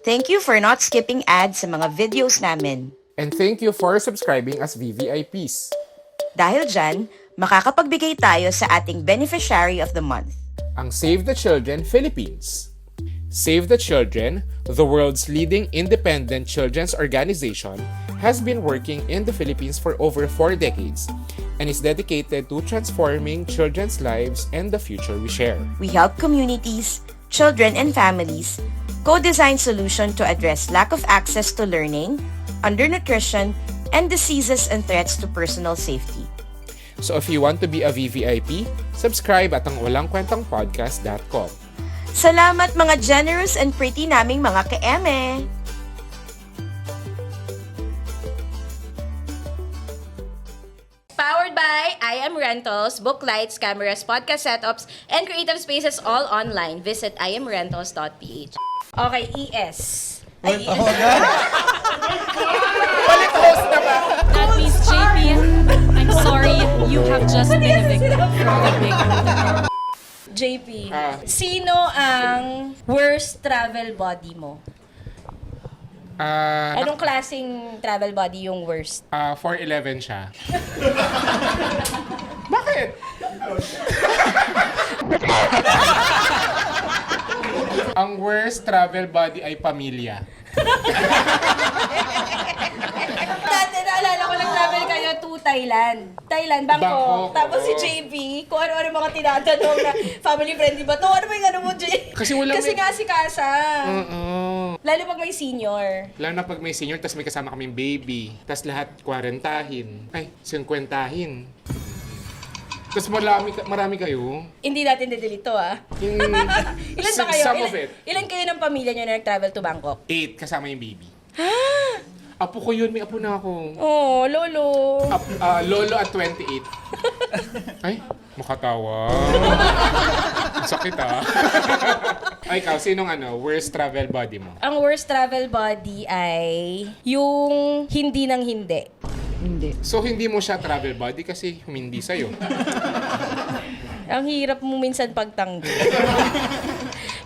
Thank you for not skipping ads sa mga videos namin. And thank you for subscribing as VVIPs. Dahil dyan, makakapagbigay tayo sa ating Beneficiary of the Month. Ang Save the Children Philippines. Save the Children, the world's leading independent children's organization, has been working in the Philippines for over 4 decades and is dedicated to transforming children's lives and the future we share. We help communities, children and families co-design solutions to address lack of access to learning, undernutrition, and diseases and threats to personal safety. So if you want to be a VVIP, subscribe at ang walangkwentangpodcast.com. Salamat mga generous and pretty naming mga ka-eme! Powered by I Am Rentals, book lights, cameras, podcast setups, and creative spaces all online. Visit imrentals.ph. Okay, ES. Ay, ES. Palit host na ba? That means, JP, I'm sorry, you have just been evicted from the big room. JP, sino ang worst travel buddy mo? Anong klaseng travel buddy yung worst? 4'11 siya. Bakit? Ang worst travel buddy ay pamilya. Dati naalala ko nag-travel kayo to Thailand. Thailand, Bangkok. Bangkok, Tapos si oo. JP, kung ano-ano mga tinatanong na family friendly ba to? Ano ba yung ano mo, JP? Kasi walang Kasi may- nga si Kasa. Oo. Lalo pag may senior. Lalo na pag may senior, tapos may kasama kaming baby. Tapos lahat kwarentahin. Ay, 50. Tapos marami kayo. Hindi natin didelete to, ah. Yung, Ilan ba kayo? Some of it. Ilan kayo ng pamilya nyo na nag-travel to Bangkok? 8 kasama yung baby. Apo ko yun, may apo na ako. Oh, lolo. Lolo at 28. Ay, makatawa. Sakit ah. Ay, ikaw, sinong worst travel buddy mo? Ang worst travel buddy ay yung hindi nang hindi. Hindi. So, hindi mo siya travel buddy kasi humindi sa'yo. Ang hirap mo minsan pagtanggi.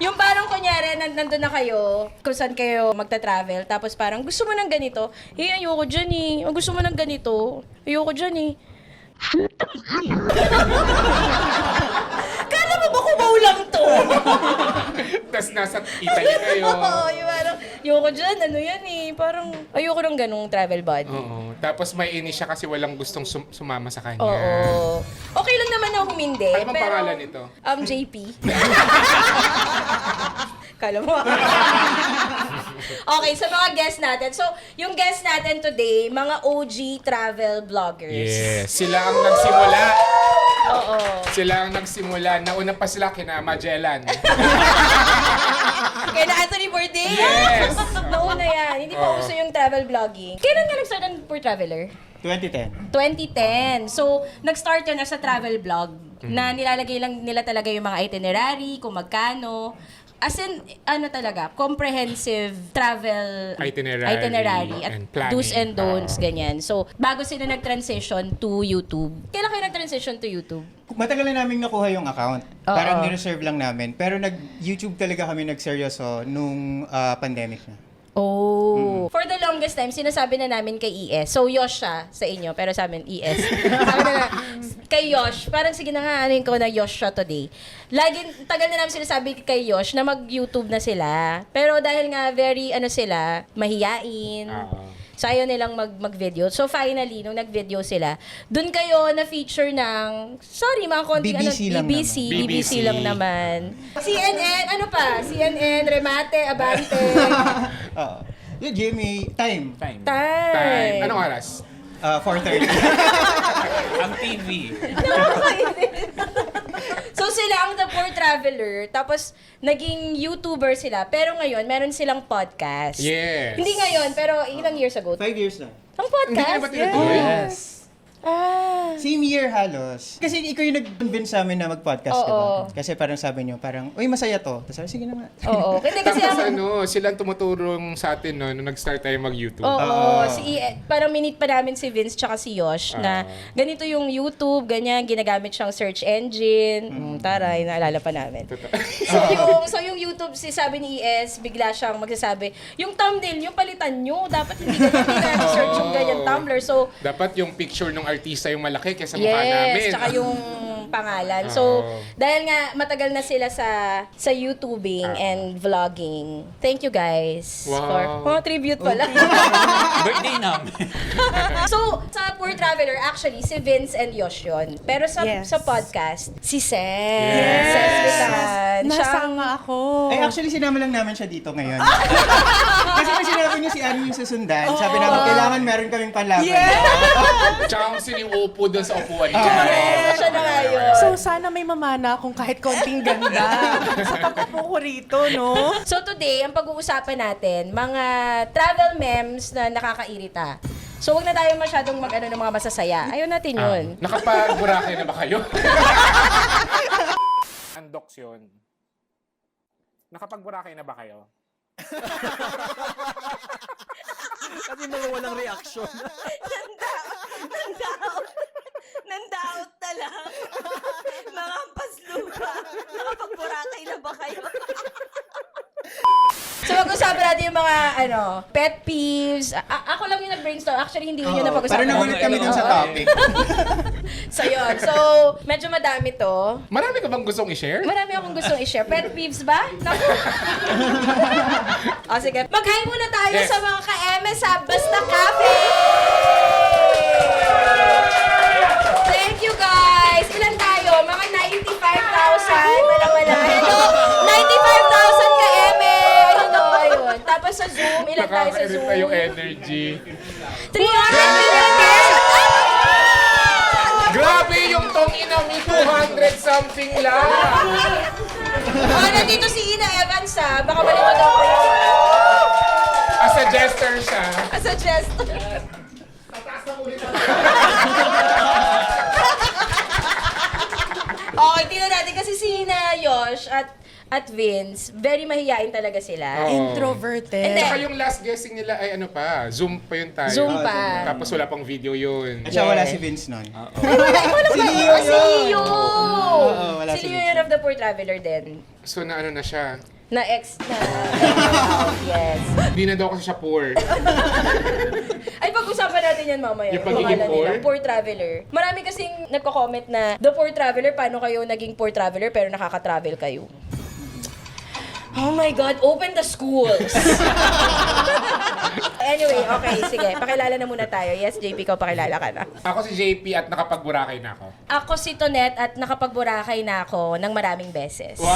Yung parang kunyari, nandun na kayo, kung saan kayo magta-travel, tapos parang gusto mo ng ganito, ayoko dyan eh. O gusto mo ng ganito, ayoko dyan eh. Kala mo ba kumaw lang to? Tapos nasa Italy kayo. Oo, yung parang, ayoko dyan, ano yan eh. Parang, ayoko ng ganung travel buddy. Oo. Tapos may inis siya kasi walang gustong sumama sa kanya. Oo. Okay lang naman ako humindi. Ano bang pangalan nito? JP. Kala mo. Okay, sa mga guests natin. So, yung guests natin today, mga OG travel vloggers. Yes. Sila ang nagsimula. Oo. Sila ang nagsimula. Nauna pa sila kina Magellan. Kaya na Anthony Bourdain. Yes. Nauna yan. Hindi pa uso yung travel vlogging. Kailan ka nag-start ng Poor Traveler? 2010. 2010. So, nag-start yun as a travel vlog na nilalagay lang nila talaga yung mga itinerary, kung magkano. As in, talaga, comprehensive travel Itinerary and planning. do's and don'ts, ganyan. So, bago sila nag-transition to YouTube. Kailan kayo nag-transition to YouTube? Matagal na namin nakuha yung account. Oo. Parang nireserve lang namin. Pero nag-YouTube talaga kami nagseryoso nung pandemic na. Oh. For the longest time, sinasabi na namin kay ES. So, Yosh siya sa inyo, pero sa amin, ES. Sabi na kay Yosh, parang sige na nga, ko na Yosh siya today. Tagal na namin sinasabi kay Yosh na mag-YouTube na sila. Pero dahil nga very, sila, mahiyain. So, ayaw nilang mag-video. So, finally, nung nag-video sila, dun kayo na-feature ng, mga konting, BBC lang naman. CNN, ano pa? CNN, Remate, Abante. Yung GMA, time. Time. Anong oras? 4:30. Ang TV. So sila ang The Poor Traveler, tapos naging YouTuber sila, pero ngayon meron silang podcast. Yes. Hindi ngayon, pero ilang years ago. 5 years na. Ang Hindi ka podcast? ba tinutuloy? Yes. Same year halos. Kasi ikaw yung nag-convince sa amin na mag-podcast, Oo. diba? Kasi parang sabi niyo, parang, uy, masaya to. Tapos sabi, sige na nga. Oo. Kasi Tapos silang tumutulong sa atin no, nung nag-start tayo mag-YouTube. Oo, parang minute pa namin si Vince tsaka si Yosh na ganito yung YouTube, ganyan, ginagamit siyang search engine. Taray, naalala pa namin. So yung YouTube, sabi ni ES, bigla siyang magsasabi, yung thumbnail, yung palitan nyo, dapat hindi na search yung ganyan Tumblr. So, Dapat yung picture ng artista yung malaki kaysa mukha namin. yes, tsaka yung pangalan. So, dahil nga matagal na sila sa YouTubing and vlogging. Thank you guys Wow. for tribute pala. Birthday namin. So, sa Poor Traveler, actually, si Vince and Yosh yun. Pero sa podcast, si Ses. Yes. Ses Vitan. Nasama ako. Ay, actually, sinama lang namin siya dito ngayon. Kasi kung sinabi niyo si Annie yung susundan, sabi namin, kailangan meron kaming panlaban. Tsaka kung sino yung upo doon sa upuan niya. Correct. Siya na nga yun. So, sana may mamana kung kahit konting ganda sa pag-upo ko rito, no? So today, ang pag-uusapan natin, mga travel memes na nakakairita. So wag na tayo masyadong mag-ano ng mga masasaya. Ayaw natin yun. Nakapag-Boracay na ba kayo? Andox yun. Nakapag-Boracay na ba kayo? Kasi mga walang reaction. Nandaot na lang. Mga paslupa. Nakapag-Boracay na ba kayo? So mag-usapan natin yung mga pet peeves. Ako lang yung nag-brainstorm. Actually, hindi yun na Parang pag-usapan. nagulat kami dun sa topic. So yun. So, medyo madami to. Marami ka bang gustong i-share? Marami akong gustong i-share. Pet peeves ba? Naku. O sige. Mag-hi muna tayo Yes. sa mga ka-MS sa Basta Cafe! Thank you guys! Ilan tayo? Mga 95,000. Wala. Hello! 95,000 ka-MS! Hello, ayun. Tapos sa Zoom, ilan tayo sa Zoom? Nakakairita yung energy. 300 million guys! Grabe yung tong ina mi 200 something lang. Nandito si Ina Evans baka malimutan ko yun. As a jester siya. As a jest. Okay, tingnan natin kasi si Ina, Yosh, at Vince, very mahihain talaga sila. Oo. Introverted. Hindi. Saka yung last guessing nila ay ano pa, Zoom pa yun tayo. Zoom pa. Tapos wala pang video yun. At siya wala si Vince nun. Si Leo Si Leo! wala Si si Leo Vince. yun of the Poor Traveler din. So na ano na siya. Na ex na. Yes. Hindi na daw kasi siya poor. Ay, pag-usapan natin yan mamaya. Yung pagiging Pangalan poor? nila, Poor Traveler. Marami kasing nagko-comment na, The Poor Traveler, paano kayo naging Poor Traveler pero nakaka-travel kayo? Oh my God, open the schools! Anyway, okay, sige. Pakilala na muna tayo. Yes, JP, ikaw pakilala ka na. Ako si JP at nakapag-Boracay na ako. Ako si Tonet at nakapag-Boracay na ako ng maraming beses. Wow!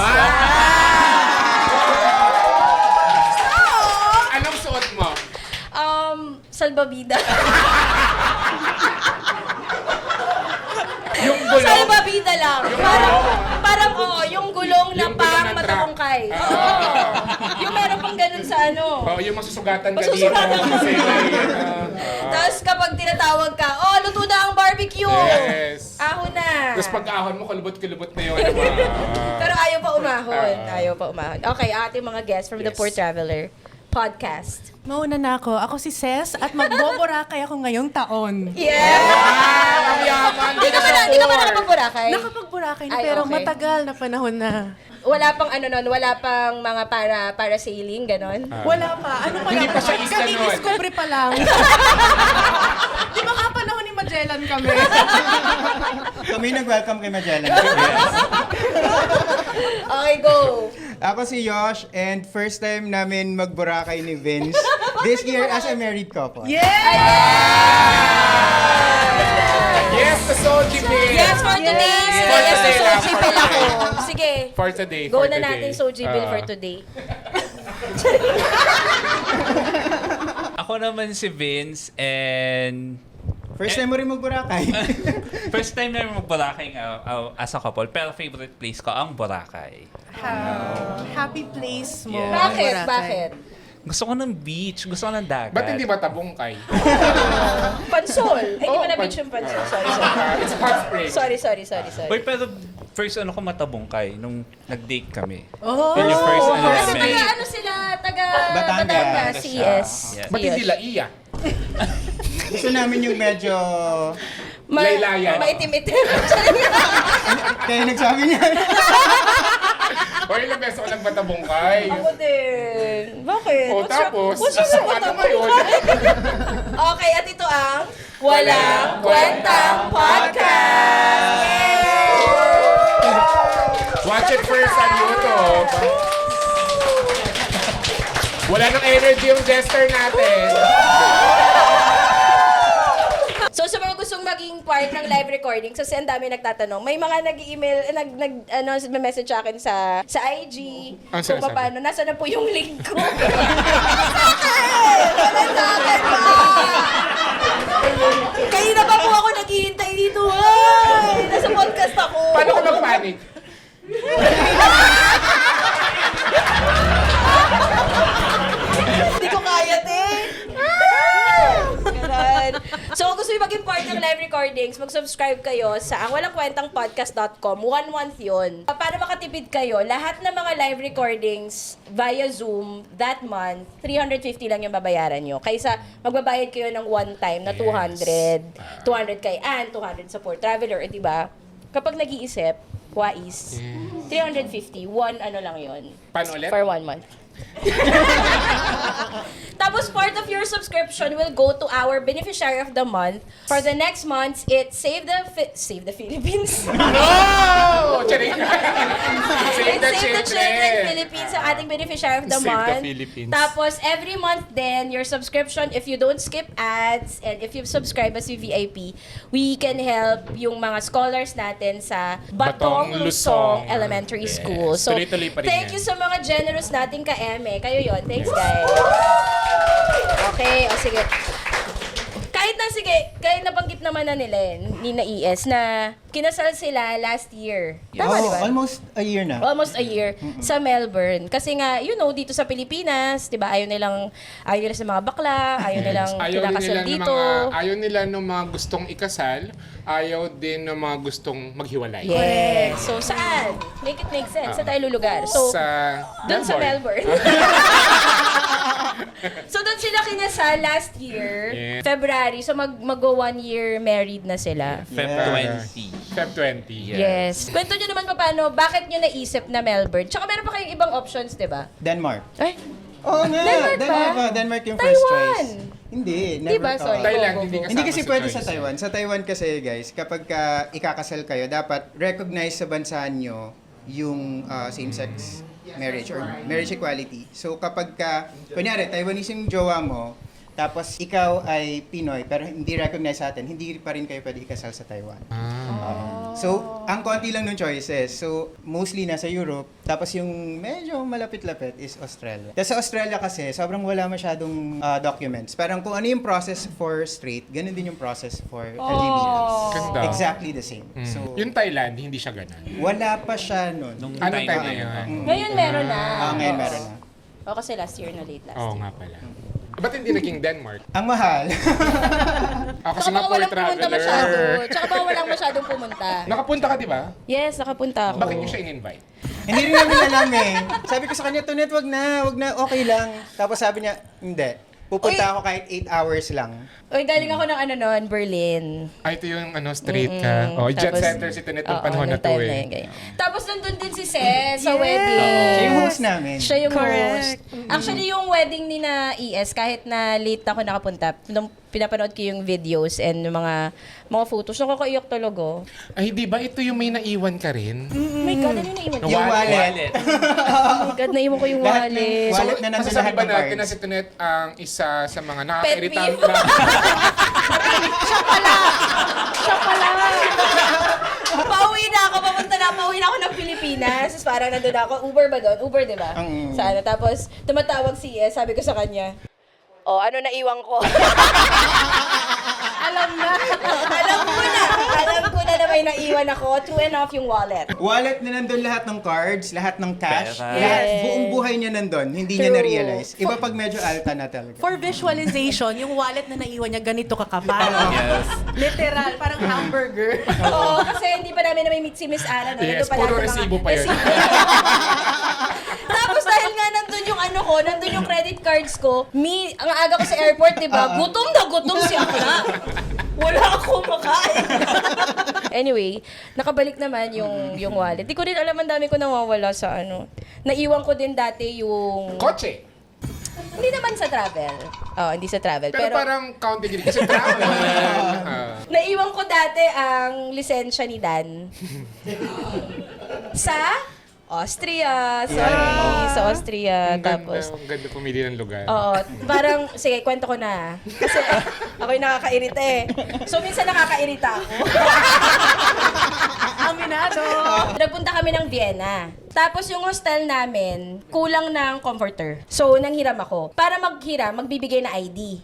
Anong suot mo? Salbabida. Yung gulong? Salbabida lang. Parang yung gulong na Yung gulong pang ng truck. matalungkay. Oo. Yung meron pang ganun sa Oh, yung masusugatan ka dito. Masusugatan ka. Kasi Tapos kapag tinatawag ka, luto na ang barbecue! yes. Ahon na! Tapos pag-ahon mo, kalubot-kalubot na yun. Pero ayaw pa umahon. Okay, ating mga guests from The Yes. Poor Traveler podcast. Mauna na ako. Ako si Ses at magboborakay ako ngayong taon. Yeah! Ang yaman. Di ka ba nakapag-Boracay? Nakapag-Boracay na Ay, pero okay. matagal na panahon na. Wala pang wala pang mga parasailing, ganon? Wala pa. Ano pa Hindi lang? pa siya isa nun. Kaki-discovery pa lang. Di ba nga panahon ni Magellan kami? Kami nag-welcome kay Magellan. Okay, go! Ako si Yosh and first time namin mag-Boracay ni Vince this year as a married couple. Yeah! Yes, the Soji Bill. Yes, for today! Sige, For yes, today lang, Soji for Bill ako. today. Sige. For today. Go for na today. natin Soji Bill for today. Ako naman si Vince and First time mo rin mag-Boracay. first time namin mag-Boracay as a couple. Pero favorite place ko ang Boracay. Happy place mo. Yeah. Bakit? Boracay. Bakit? Gusto ko ng beach, gusto ko ng dagat. Ba't hindi ba tabungkay? Pansol. Ay, di ba na Oh, beach yung pansol? Sorry. It's hot spring. Sorry. Boy, pero first ano ko matabungkay nung nag-date kami. Oh. Yun yung first ano Kasi namin. taga ano sila, taga Batangas. Batangas, CES. Yes. Ba't hindi laiya? Gusto namin yung medyo... Laylayan. Maitim-itim. Kaya nagsabi niya. O ilang beses ako nagbatabungkay. Ako din. Bakit? O tapos, What's your ano ngayon? Okay, at ito ang Walang Kwentang Podcast! Yay! Watch it first on YouTube. Wala nang energy yung jester natin. So sa mga gustong maging part ng live recording, kasi ang dami nagtatanong, may mga nag-email, message sa akin sa IG, Ang kung sinasabi? paano, nasa na po yung link ko. Wala sa akin pa! Kanina pa po ako naghihintay dito, ay! Nasa podcast ako. Paano ko mag-panic? Hindi ko kaya, te. Ganun. So, kung gusto nyo maging part ng live recordings, mag-subscribe kayo sa angwalangkwentangpodcast.com. 1 month yun. Para makatipid kayo, lahat ng mga live recordings via Zoom that month, 350 lang yung babayaran nyo. Kaysa magbabayad kayo ng one time na 200. 200 kay Ann, 200 sa Poor Traveler. Eh, diba? Kapag nag-iisip, wais, 350, one ano lang yun. Paano ulit? For 1 month. Tapos part of your subscription will go to our beneficiary of the month. For the next month, it's Save the Philippines. No! Charing! Save the It's Save the Children children! Philippines ang ating beneficiary of the Save the month. Philippines. Tapos every month then, your subscription, if you don't skip ads and if you subscribe as VIP, we can help yung mga scholars natin sa Batong Lusong Elementary Yes. School. So, Tuloy-tuloy pa rin thank yan. you sa mga generous nating ka-eme. Kayo yon. Thanks, guys. Okay, o sige. Kahit nabanggit naman na nila, ni na ES, na kinasal sila last year. Tama, di ba? Almost a year na. Almost a year sa Melbourne. Kasi nga, dito sa Pilipinas, 'di ba? Ayaw nila sa mga bakla, ayaw nilang kinakasal dito. Ayaw nila ng mga gustong ikasal, ayaw din ng mga gustong maghiwalay. Yes. So saan? Make it make sense. Sa tayo lulugar. So Sa doon sa Melbourne. So doon sila kinasal last year, Yeah. February. So mag-go 1 year married na sila. Feb Yes. 20. Feb 20. Yes. Kwento nyo naman paano, bakit nyo naisip na Melbourne? Tsaka meron pa kayong ibang options, di ba? Denmark. Ay, Oo nga. Denmark ba? Denmark yung first Taiwan. choice. Hindi. Never. Di ba? Sorry. Thailand, Go, go, hindi go. kasama Hindi kasi sa pwede choice. sa Taiwan. Sa Taiwan kasi, guys, kapag ikakasal kayo, dapat recognize sa bansa nyo yung same-sex marriage or marriage equality. So kapag kunyari, Taiwanese yung jowa mo, tapos ikaw ay Pinoy, pero hindi recognize sa atin, hindi pa rin kayo pwede ikasal sa Taiwan. So, ang konti lang ng choices. So, mostly nasa Europe. Tapos yung medyo malapit-lapit is Australia. Tapos sa Australia kasi, sobrang wala masyadong documents. Parang kung ano yung process for straight, ganun din yung process for LGBTs. Ganda. Exactly the same. So, Yung Thailand, hindi siya ganun. wala pa siya nun. Nung Anong time time na na yun. yun? Ngayon meron na. Ngayon meron na. O kasi last year na late last Oo year. nga pala. Ba't hindi naging Denmark? Ang mahal. Ako Tsaka sa mga baka poor walang pumunta masyado. traveler. Tsaka baka walang masyadong pumunta. Nakapunta ka, di ba? Yes, nakapunta ako. Bakit niyo siya in-invite? Hindi rin namin alam eh. Sabi ko sa kanya, Tonet, wag na, okay lang. Tapos sabi niya, hindi. Pupunta ako kahit 8 hours lang. Uy, galing ako ng Berlin. Ay, ito yung straight ka. Oh, jet Tapos- center si Tonet ng Oo, panahon na nung to time eh. yun, ganyan. Tapos nandun din si Ses sa wedding. Siya yung host namin. Siya yung Correct. host. Actually, yung wedding ni na ES, kahit na late ako nakapunta, nung pinapanood ko yung videos and yung mga photos, nakakaiyak talaga. Ay, di ba ito yung may naiwan ka rin? Oh my God, ano yung naiwan ko? Yung wallet. Oh my God, naiwan ko yung Lahat ng wallet. wallet na nandun masasabi lahat ba ng natin na cards. si Tonet ang isa sa mga Pet nakakairitahan peeve. Siya pala. Pauwi na ako ng Pilipinas. Tapos parang nandun ako. Uber ba doon? Uber, di ba? Sa ano. Tapos tumatawag si ES. Sabi ko sa kanya, ano naiwan ko? Alam na. Alam ko na may naiwan ako. True enough yung wallet. Wallet na nandun lahat ng cards, lahat ng cash, Pera. lahat, Yes. buong buhay niya nandun. Hindi niya True. na-realize. Iba pag medyo alta na talaga. For visualization, yung wallet na naiwan niya, ganito kakapal. Yes. Literal, parang hamburger. Oo, kasi hindi pa namin na-meet si Miss Anna. No? Yes, Nandun pa puro lahat ng mga- resibo pa yun. Tapos dahil nga nandun yung ano ko, nandun yung credit cards ko, ang aga ko sa airport, di ba? Gutom na gutom si Akla. Wala akong makain. Anyway, nakabalik naman yung wallet. Di ko rin alam, ang dami ko nawawala sa ano. Naiwan ko din dati yung... Kotse. Hindi naman sa travel. Hindi sa travel. Pero parang counting din kasi travel. Naiwan ko dati ang lisensya ni Dan. Sa Austria. Sorry, sa Austria. Tapos, Ang ganda pumili ng lugar. oo, parang, sige, kwento ko na. Kasi ako'y nakakairita eh. So, minsan nakakairita ako. Aminado. Nagpunta kami ng Vienna. Tapos yung hostel namin, kulang ng comforter. So, nanghiram ako. Para maghiram, magbibigay na ID.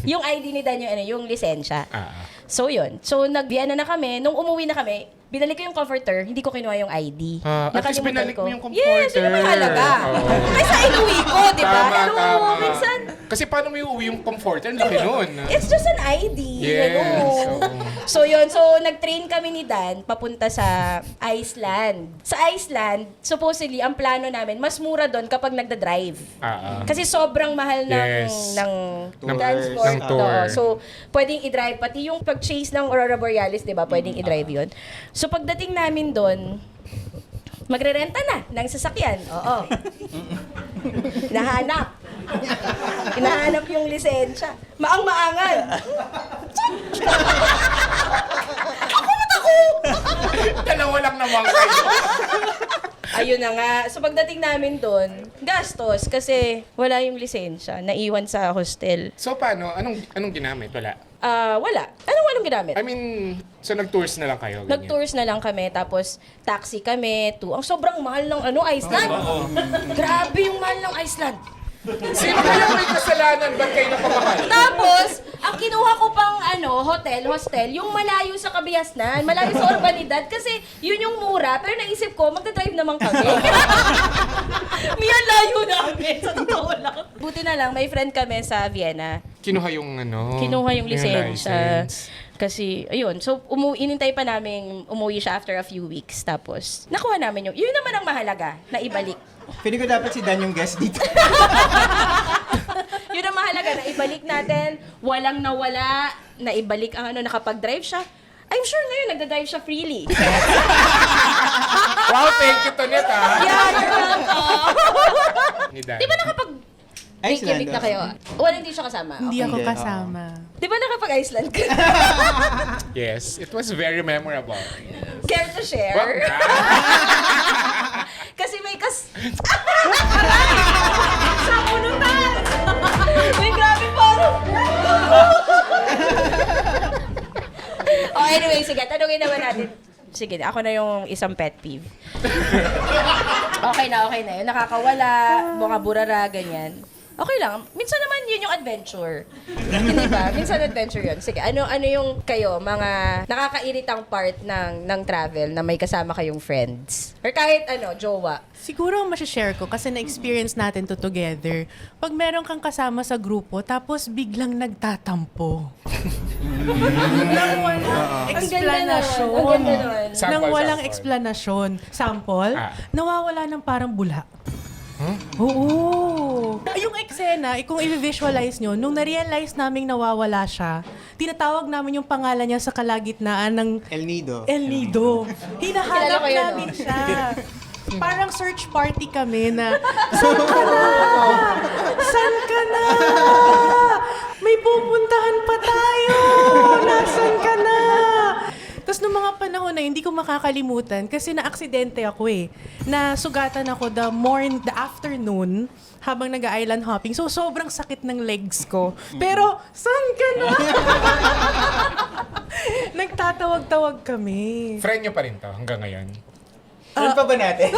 Yung ID ni Dan yung lisensya. So, yun. So, nag-Vienna na kami. Nung umuwi na kami, binalik ko yung comforter, hindi ko kinuha yung ID. At least Nakalimutan binalik ko. mo yung comforter. Yes, yun yung may halaga. Oo. Kaysa inuwi ko, di ba? Tama, Hello, tama. minsan, Kasi paano mo iuwi yung comforter? Ang laki nun. it's just an ID. Yes, Hello. oo. So yun, so nag-train kami ni Dan papunta sa Iceland. Sa Iceland, supposedly, ang plano namin, mas mura doon kapag nagda-drive. Kasi sobrang mahal Yes. ng Tours. transport. Ng tour. Oo. So, pwedeng i-drive. Pati yung pag-chase ng Aurora Borealis, di ba? Pwedeng i-drive yun. So, pagdating namin doon, magre-renta na ng sasakyan. Oo. Hinahanap yung lisensya. Maang-maangan. Dalawa lang naman kayo. Ayun na nga. So pagdating namin doon, gastos kasi wala yung lisensya. Naiwan sa hostel. So paano? Anong ginamit? Wala. Wala. Anong ginamit? I mean, so nag-tours na lang kayo? Ganyan? Nag-tours na lang kami, tapos taxi kami to... Ang sobrang mahal ng Iceland. Grabe yung mahal ng Iceland. Sino kaya may kasalanan? Ba't kayo napamahal? Tapos, ang kinuha ko pang hostel, yung malayo sa Kabiasnan, malayo sa urbanidad, kasi yun yung mura, pero naisip ko, magdadrive naman kami. Miyan layo namin, sa totoo lang. Buti na lang, may friend kami sa Vienna. Kinuha yung Kinuha yung lisensya. license. Kasi, ayun, so inintay pa namin, umuwi siya after a few weeks. Tapos, nakuha namin yun naman ang mahalaga, na ibalik. Pwede ko dapat si Dan yung guest dito. Yun ang mahalaga, na ibalik natin, walang nawala, na ibalik ang nakapag-drive siya. I'm sure ngayon, nagda-drive siya freely. Wow, thank you, Tonet, Yeah, you're welcome. Ni Dan. Di ba nakapag... Iceland. na kayo? Wala, hindi siya kasama. Hindi Okay. ako Hindi, kasama. Di ba nakapag-Iceland ka? Yes, it was very memorable. Care to share? Wag na. Kasi may sa punutan! May grabe parang... Anyway, sige, tanungin naman natin. Sige, ako na yung isang pet peeve. Okay na yun. Nakakawala, mga burara, ganyan. Okay lang. Minsan naman yun yung adventure. Hindi ba? Minsan adventure yun. Sige, ano yung kayo, mga nakakairitang part ng travel na may kasama kayong friends? Or kahit jowa. Siguro ang masashare ko kasi na-experience natin to together. Pag meron kang kasama sa grupo, tapos biglang nagtatampo. Nang walang explanation. Ang ganda nun. Sample, Nang walang sample. explanation. Sample, nawawala ng parang bula. Oo. Yung eksena, kung i-visualize nyo, nung na-realize naming nawawala siya, tinatawag namin yung pangalan niya sa kalagitnaan ng El Nido. El Nido. Kilala Hinahanap ko yun, namin siya. Parang search party kami na, saan ka na? Saan ka na? May pupuntahan pa tayo! Nasaan ka na? Tapos nung mga panahon na yun, hindi ko makakalimutan kasi na-aksidente ako Nasugatan ako the afternoon habang nag-island hopping. So, sobrang sakit ng legs ko. Pero, saan ka na? Nagtatawag-tawag kami. Friend nyo pa rin to hanggang ngayon? Friend pa ba natin?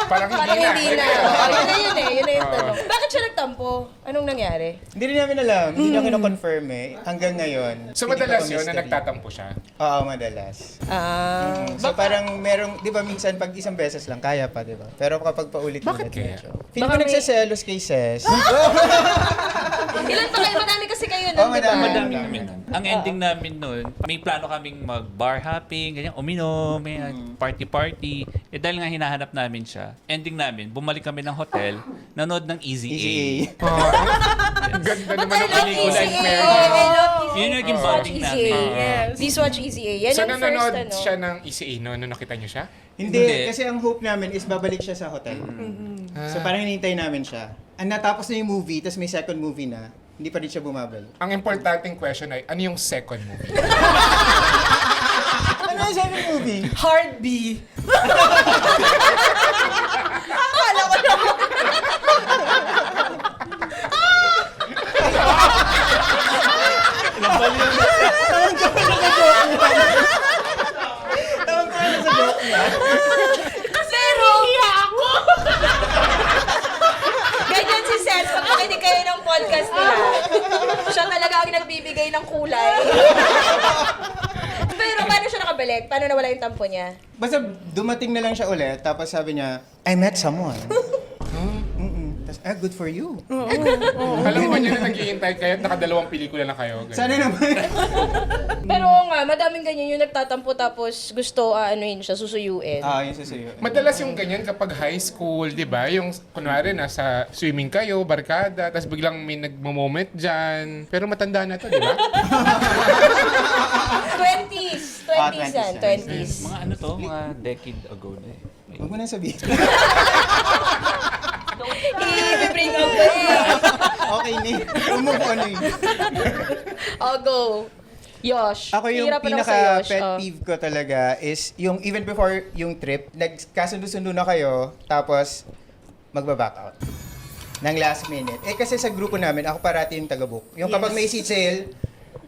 Parang Parang hindi na. Eh. Yun na yung tanong. Bakit siya nagtampo? gwapo. Anong nangyari? Hindi rin namin alam. Hindi niya kino-confirm eh. Hanggang ngayon. So hindi madalas pa yun na mystery. nagtatampo siya? Oo, madalas. So parang merong, di ba minsan pag isang beses lang, kaya pa, di ba? Pero kapag paulit-ulit. Bakit kaya? Feeling Baka ko may- nagsaselos kay Ses. Ilan pa kayo? Madami kasi kayo Oh, nun, di ba? Madami kami nun. Ang ending namin nun, may plano kaming mag-bar hopping, ganyan, uminom, may party-party. Eh dahil nga hinahanap namin siya, ending namin, bumalik kami ng hotel, nanood ng Easy A. Easy Ang ganda But naman I ng love pelikula Easy and A. Mary. I love Easy A. Yun yung naging Please watch bonding Easy namin. A. Yes. Please watch Easy A. Yan So ang first, nanonood ano. siya ng ECA no nakita niyo siya? Hindi, Hindi. kasi ang hope namin is babalik siya sa hotel. So parang hinihintay namin siya. Ang natapos na yung movie, tapos may second movie na, hindi pa rin siya bumabalik. Ang importanteng question ay, ano yung second movie? Ano yung second movie? Hard B. Pero, ganyan si Seth, pag nakinig kayo ng podcast nila, siya talaga ang nagbibigay ng kulay. Pero paano siya nakabalik? Paano nawala yung tampo niya? Basta dumating na lang siya ulit, tapos sabi niya, I met someone. Tapos, good for you. Alam mo niyo na naghihintay kayo at nakadalawang pelikula na kayo. ganyan. Sana naman. Pero nga, madaming ganyan yung nagtatampo tapos gusto anuhin siya, susuyuin. Yung susuyo. Madalas yung ganyan kapag high school, di ba? Yung, kunwari, nasa swimming kayo, barkada, tapos biglang may nagmo-moment dyan. Pero matanda na to, di ba? 20s. 20s yan, 20s. 20s. Mga ano to, mga decade ago na eh. Huwag mo na sabihin. I-bring up ko eh. Okay, Nick. Move on eh. I'll go. Yosh. Ako yung Hihirapan ako sa Yosh. pinaka-pet Oh. peeve ko talaga is yung even before yung trip, nagkasundo-sundo na kayo, tapos magba-back out. Ng last minute. Eh kasi sa grupo namin, ako parati yung taga-book. Yung kapag may seat sale,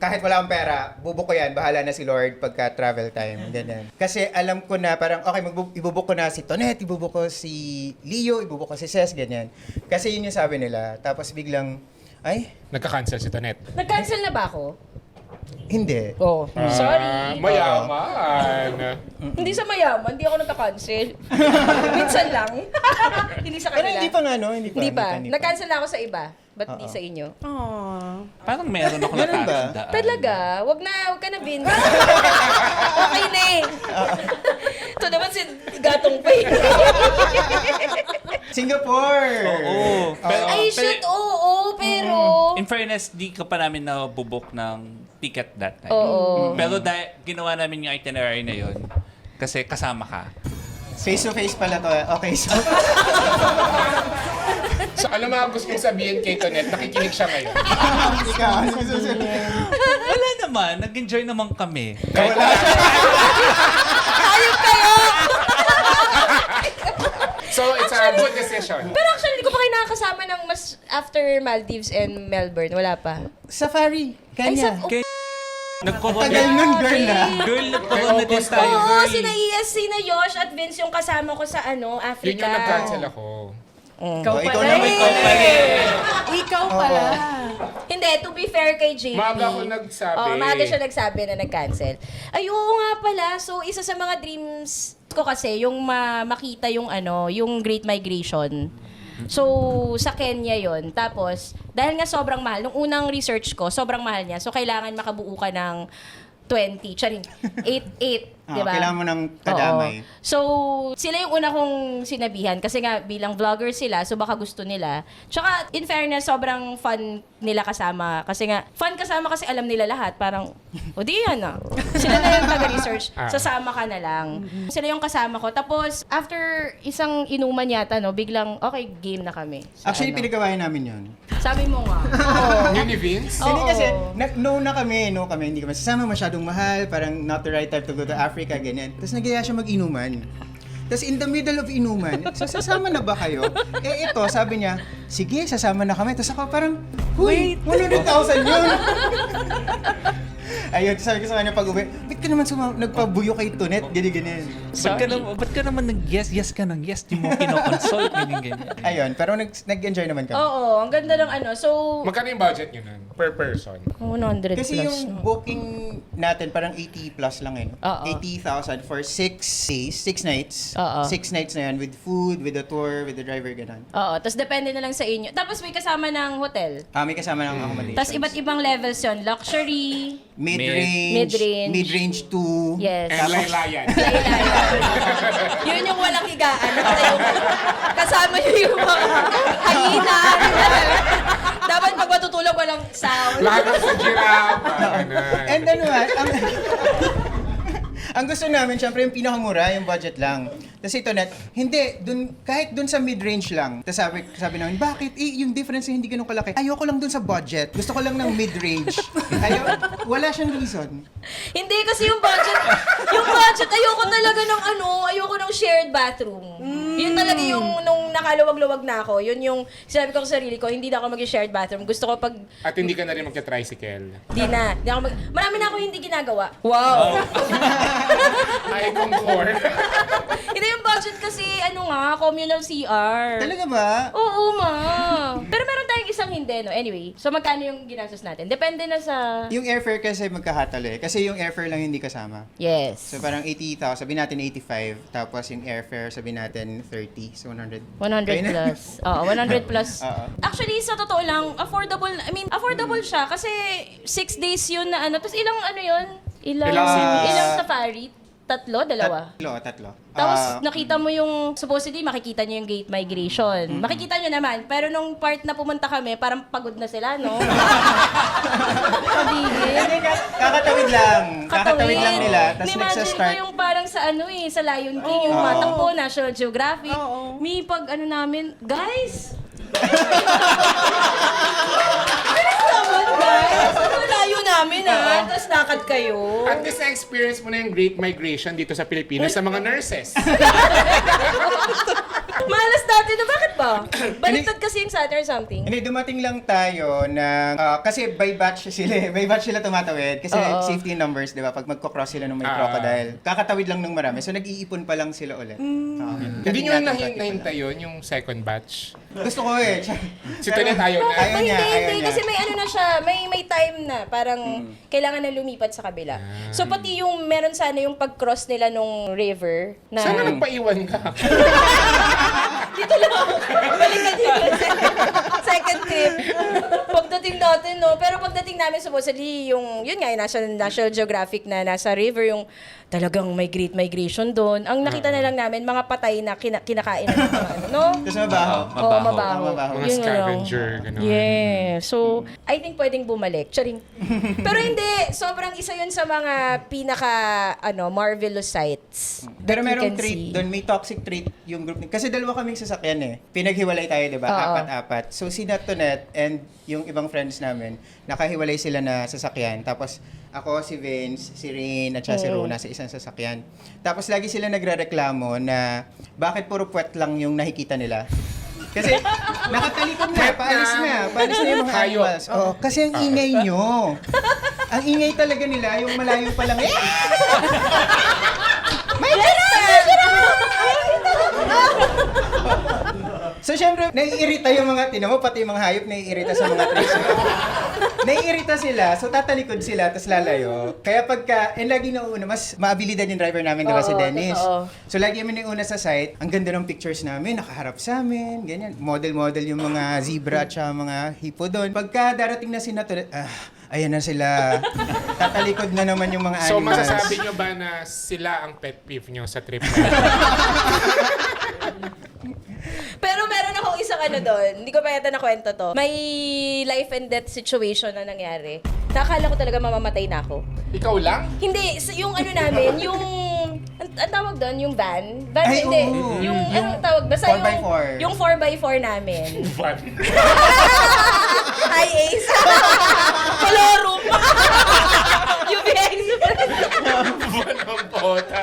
kahit wala akong pera, bubuk ko yan, bahala na si Lord pagka travel time, ganyan. Kasi alam ko na parang, okay, ibubuk ko na si Tonet, ibubuk ko si Leo, ibubuk ko si Ses, ganyan. Kasi yun yung sabi nila. Tapos biglang, ay, Nagka-cancel si Tonet. Nag-cancel na ba ako? hindi. Oh. Sorry. Mayaman. Hindi sa mayaman, hindi ako nagka-cancel. Minsan lang. Hindi sa Pero kanila. hindi pa nga, no? Hindi pa. Hindi pa. hindi Nag-cancel na ako sa iba. Ba't hindi sa inyo? Aww. Parang meron ako Meron ba? natatandaan. Talaga? Wag ka na, Vince. Okay na eh. Ito naman si Gatong pa eh. Singapore! Oo. Pero, I should, oo, pero... in fairness, di ka pa namin nabubuk ng ticket that time. Oo. Pero dahil ginawa namin yung itinerary na yun, kasi kasama ka. Face to face pala to. Okay, so... So, alam mo ang gusto kong sabihin kay Tonet, nakikinig siya ngayon. Ikaw, ano gusto sabihin? Wala naman, nag-enjoy naman kami. Kahit Ayun kayo! So, it's a good decision. Pero actually, hindi ko pa kayo nakakasama ng mas after Maldives and Melbourne. Wala pa. Safari. Ay, Kanya. Nagko-corona. Tagal nun, girl, ah. Girl, nagko-corona din tayo, Oo, girl. sina ES, sina Yosh at Vince yung kasama ko sa Africa. Yun yung nag-cancel ako. Ikaw ikaw pala. naman, ikaw pala. Ikaw pala. Hindi, to be fair kay JP. Maaga ako nagsabi. Oo, maaga siya nagsabi na nag-cancel. Ay, oo nga pala. So, isa sa mga dreams ko kasi, yung makita yung yung Great Migration. So, sa Kenya yon. Tapos, dahil nga sobrang mahal, nung unang research ko, sobrang mahal niya. So, kailangan makabuo ka ng 20, charing, 8, diba? Kailangan mo ng kadamay. Oo. So, sila yung una kong sinabihan kasi nga bilang vlogger sila, so baka gusto nila. Tsaka, in fairness, sobrang fun nila kasama. Kasi nga, fun kasama kasi alam nila lahat. Parang, o di yan ah. Sila na yung taga-research. Sasama ka na lang. Sila yung kasama ko. Tapos, after isang inuman yata, biglang, okay, game na kami. Sa Actually, pinagawain namin yun. Sabi mo nga. Oo. Yun ni Vince? Oo. Hindi kasi, no kami, hindi kami sasama, masyadong mahal, parang not the right time to go to Africa, ganyan. Tapos nagyaya siya mag-inuman. Tapos in the middle of inuman, so sasama na ba kayo? Eh ito, sabi niya, sige, sasama na kami. Tapos ako parang, huy, 100,000 yun. Ayun, sabi ko sa kanya pag-uwi, ba't ka naman nagpabuyo kay Tonet? Ganyan. Ba't ka naman nag-yes ka ng yes, di mo kinoconsult, ganyan. Ayun, pero nag-enjoy naman kami. Oo, ang ganda ng ano. So, Magkano yung budget nyo nun? Per person? 100 Kasi plus. yung booking natin parang 80 plus lang eh. No? Oo. 80,000 for 6 days, 6 nights. Oo. 6 nights na yan with food, with the tour, with the driver, ganun. Oo, tapos depende na lang sa inyo. Tapos may kasama ng hotel. May kasama ng accommodations. Tapos iba't ibang levels yon. Luxury, Mid-range, Mid-range. mid-range 2. yes. And laylayan. Yun yung walang higaan. Kasama nyo yung mga hyena. Dapat pag matutulog walang sound. Lahat ng sa giraffe. Ganun. And ang gusto namin, syempre yung pinakamura, yung budget lang. Tapos ito net, kahit dun sa mid-range lang. Tapos sabi namin, bakit? Yung difference hindi ganun kalaki. Ayoko lang dun sa budget. Gusto ko lang ng mid-range. Wala siyang reason. Hindi kasi yung budget, ayoko talaga ng ayoko ng shared bathroom. Yun talaga yung nung nakaluwag-luwag na ako. Yun yung sinabi ko sa sarili ko, hindi na ako mag-shared bathroom. Gusto ko pag At hindi ka na rin magka-tricycle. Di na ako marami na ako hindi ginagawa. Wow. I concur. Hindi yung budget kasi communal CR. Talaga ba? Oo, ma. Pero meron tayong isang hindi, no? Anyway, so magkano yung ginastos natin? Depende na sa... Yung airfare kasi magkahatalo eh. Kasi yung airfare lang hindi kasama. Yes. So parang 80,000, sabi natin 85. Tapos yung airfare, sabi natin 30. So 100. 100 plus. Oo, 100 plus. Oo. Actually, sa totoo lang, affordable siya kasi 6 days yun na Tapos ilang yun? Ilang cities? Ilang safari? Tatlo? Dalawa? Tatlo. Tapos nakita mo yung, supposedly makikita nyo yung gate migration. Makikita nyo naman, pero nung part na pumunta kami, parang pagod na sila, no? Kabigil. Hindi, kakatawid lang. Kakatawid lang nila. Tapos Imagine ko nagsa-start. yung parang sa sa Lion King, yung matakbo, National Geographic. May pag namin, guys! Naman, guys! Layo namin, Tapos lakad kayo. At least na-experience mo na yung Great Migration dito sa Pilipinas sa mga nurses. Malas natin na, bakit ba? Baliktad kasi yung Saturn or something. Hindi, dumating lang tayo na, kasi by batch sila tumatawid. Kasi safety numbers, di ba? Pag magkocross sila ng may crocodile. Kakatawid lang ng marami. So nag-iipon pa lang sila ulit. Hindi nyo nahintay yun, yung second batch. Gusto ko eh. Si Tonet ayaw na. Ayaw niya, ayaw Hindi, niya. kasi may na siya, may time na, parang kailangan na lumipat sa kabila. So pati yung, meron sana yung pag-cross nila nung river, na... Sana nagpaiwan ka. Dito lang ako. Balikan dito. Second trip. Pagdating natin, no? Pero pagdating namin, supposedly, yun nga, yung National Geographic na nasa river, yung talagang may great migration doon. Ang nakita na lang namin, mga patay na kinakain na mga no? Tapos mabaho. Oo, mabaho. Mabaho. Mga Yun lang. scavenger, gano'n. Yeah. So, I think pwedeng bumalik. Charing. Pero hindi. Sobrang isa yun sa mga pinaka, marvelous sites. Pero that you merong can trait see. doon, may toxic trait yung group. Kasi dalawa kaming sasakyan eh. Pinaghiwalay tayo, di ba? Oo. Apat-apat. So si Natonet and yung ibang friends namin, nakahiwalay sila na sasakyan. Tapos ako, si Vince, si Rain, at saka si Rona sa isang sasakyan. Tapos lagi sila nagrereklamo na bakit puro puwet lang yung nakikita nila. Kasi nakatalikod na, paalis na yung mga Hayop. animals. Oh, kasi ang ingay nyo. Ang ingay talaga nila, yung malayo pa lang, So, syempre, naiirita yung mga, tinamo, pati yung mga hayop, naiirita sa mga trees. Naiirita sila, so tatalikod sila, tapos lalayo. Kaya pagka, lagi nauuna, mas maabilidad yung driver namin, di ba, si Oo, Dennis. totoo. So, lagi kami nauna sa site, ang ganda ng pictures namin, nakaharap sa amin, ganyan. Model-model yung mga zebra at saka mga hippo doon. Pagka darating na si Natonet, ayan na sila. Tatalikod na naman yung mga So animals. masasabi nyo ba na sila ang pet peeve nyo sa trip na? Pero meron akong isang doon. Hindi ko pa yata nakwento to. May life and death situation na nangyari. Nakakala ko talaga mamamatay na ako. Ikaw lang? Hindi, yung namin, yung... Ang tawag doon, yung van? Van, Ay, hindi. oo. Yung anong tawag? Basta 4x4. Yung 4x4 namin. Fun. Hi, Ace. Colorum. UBI Express. Fun ang pota.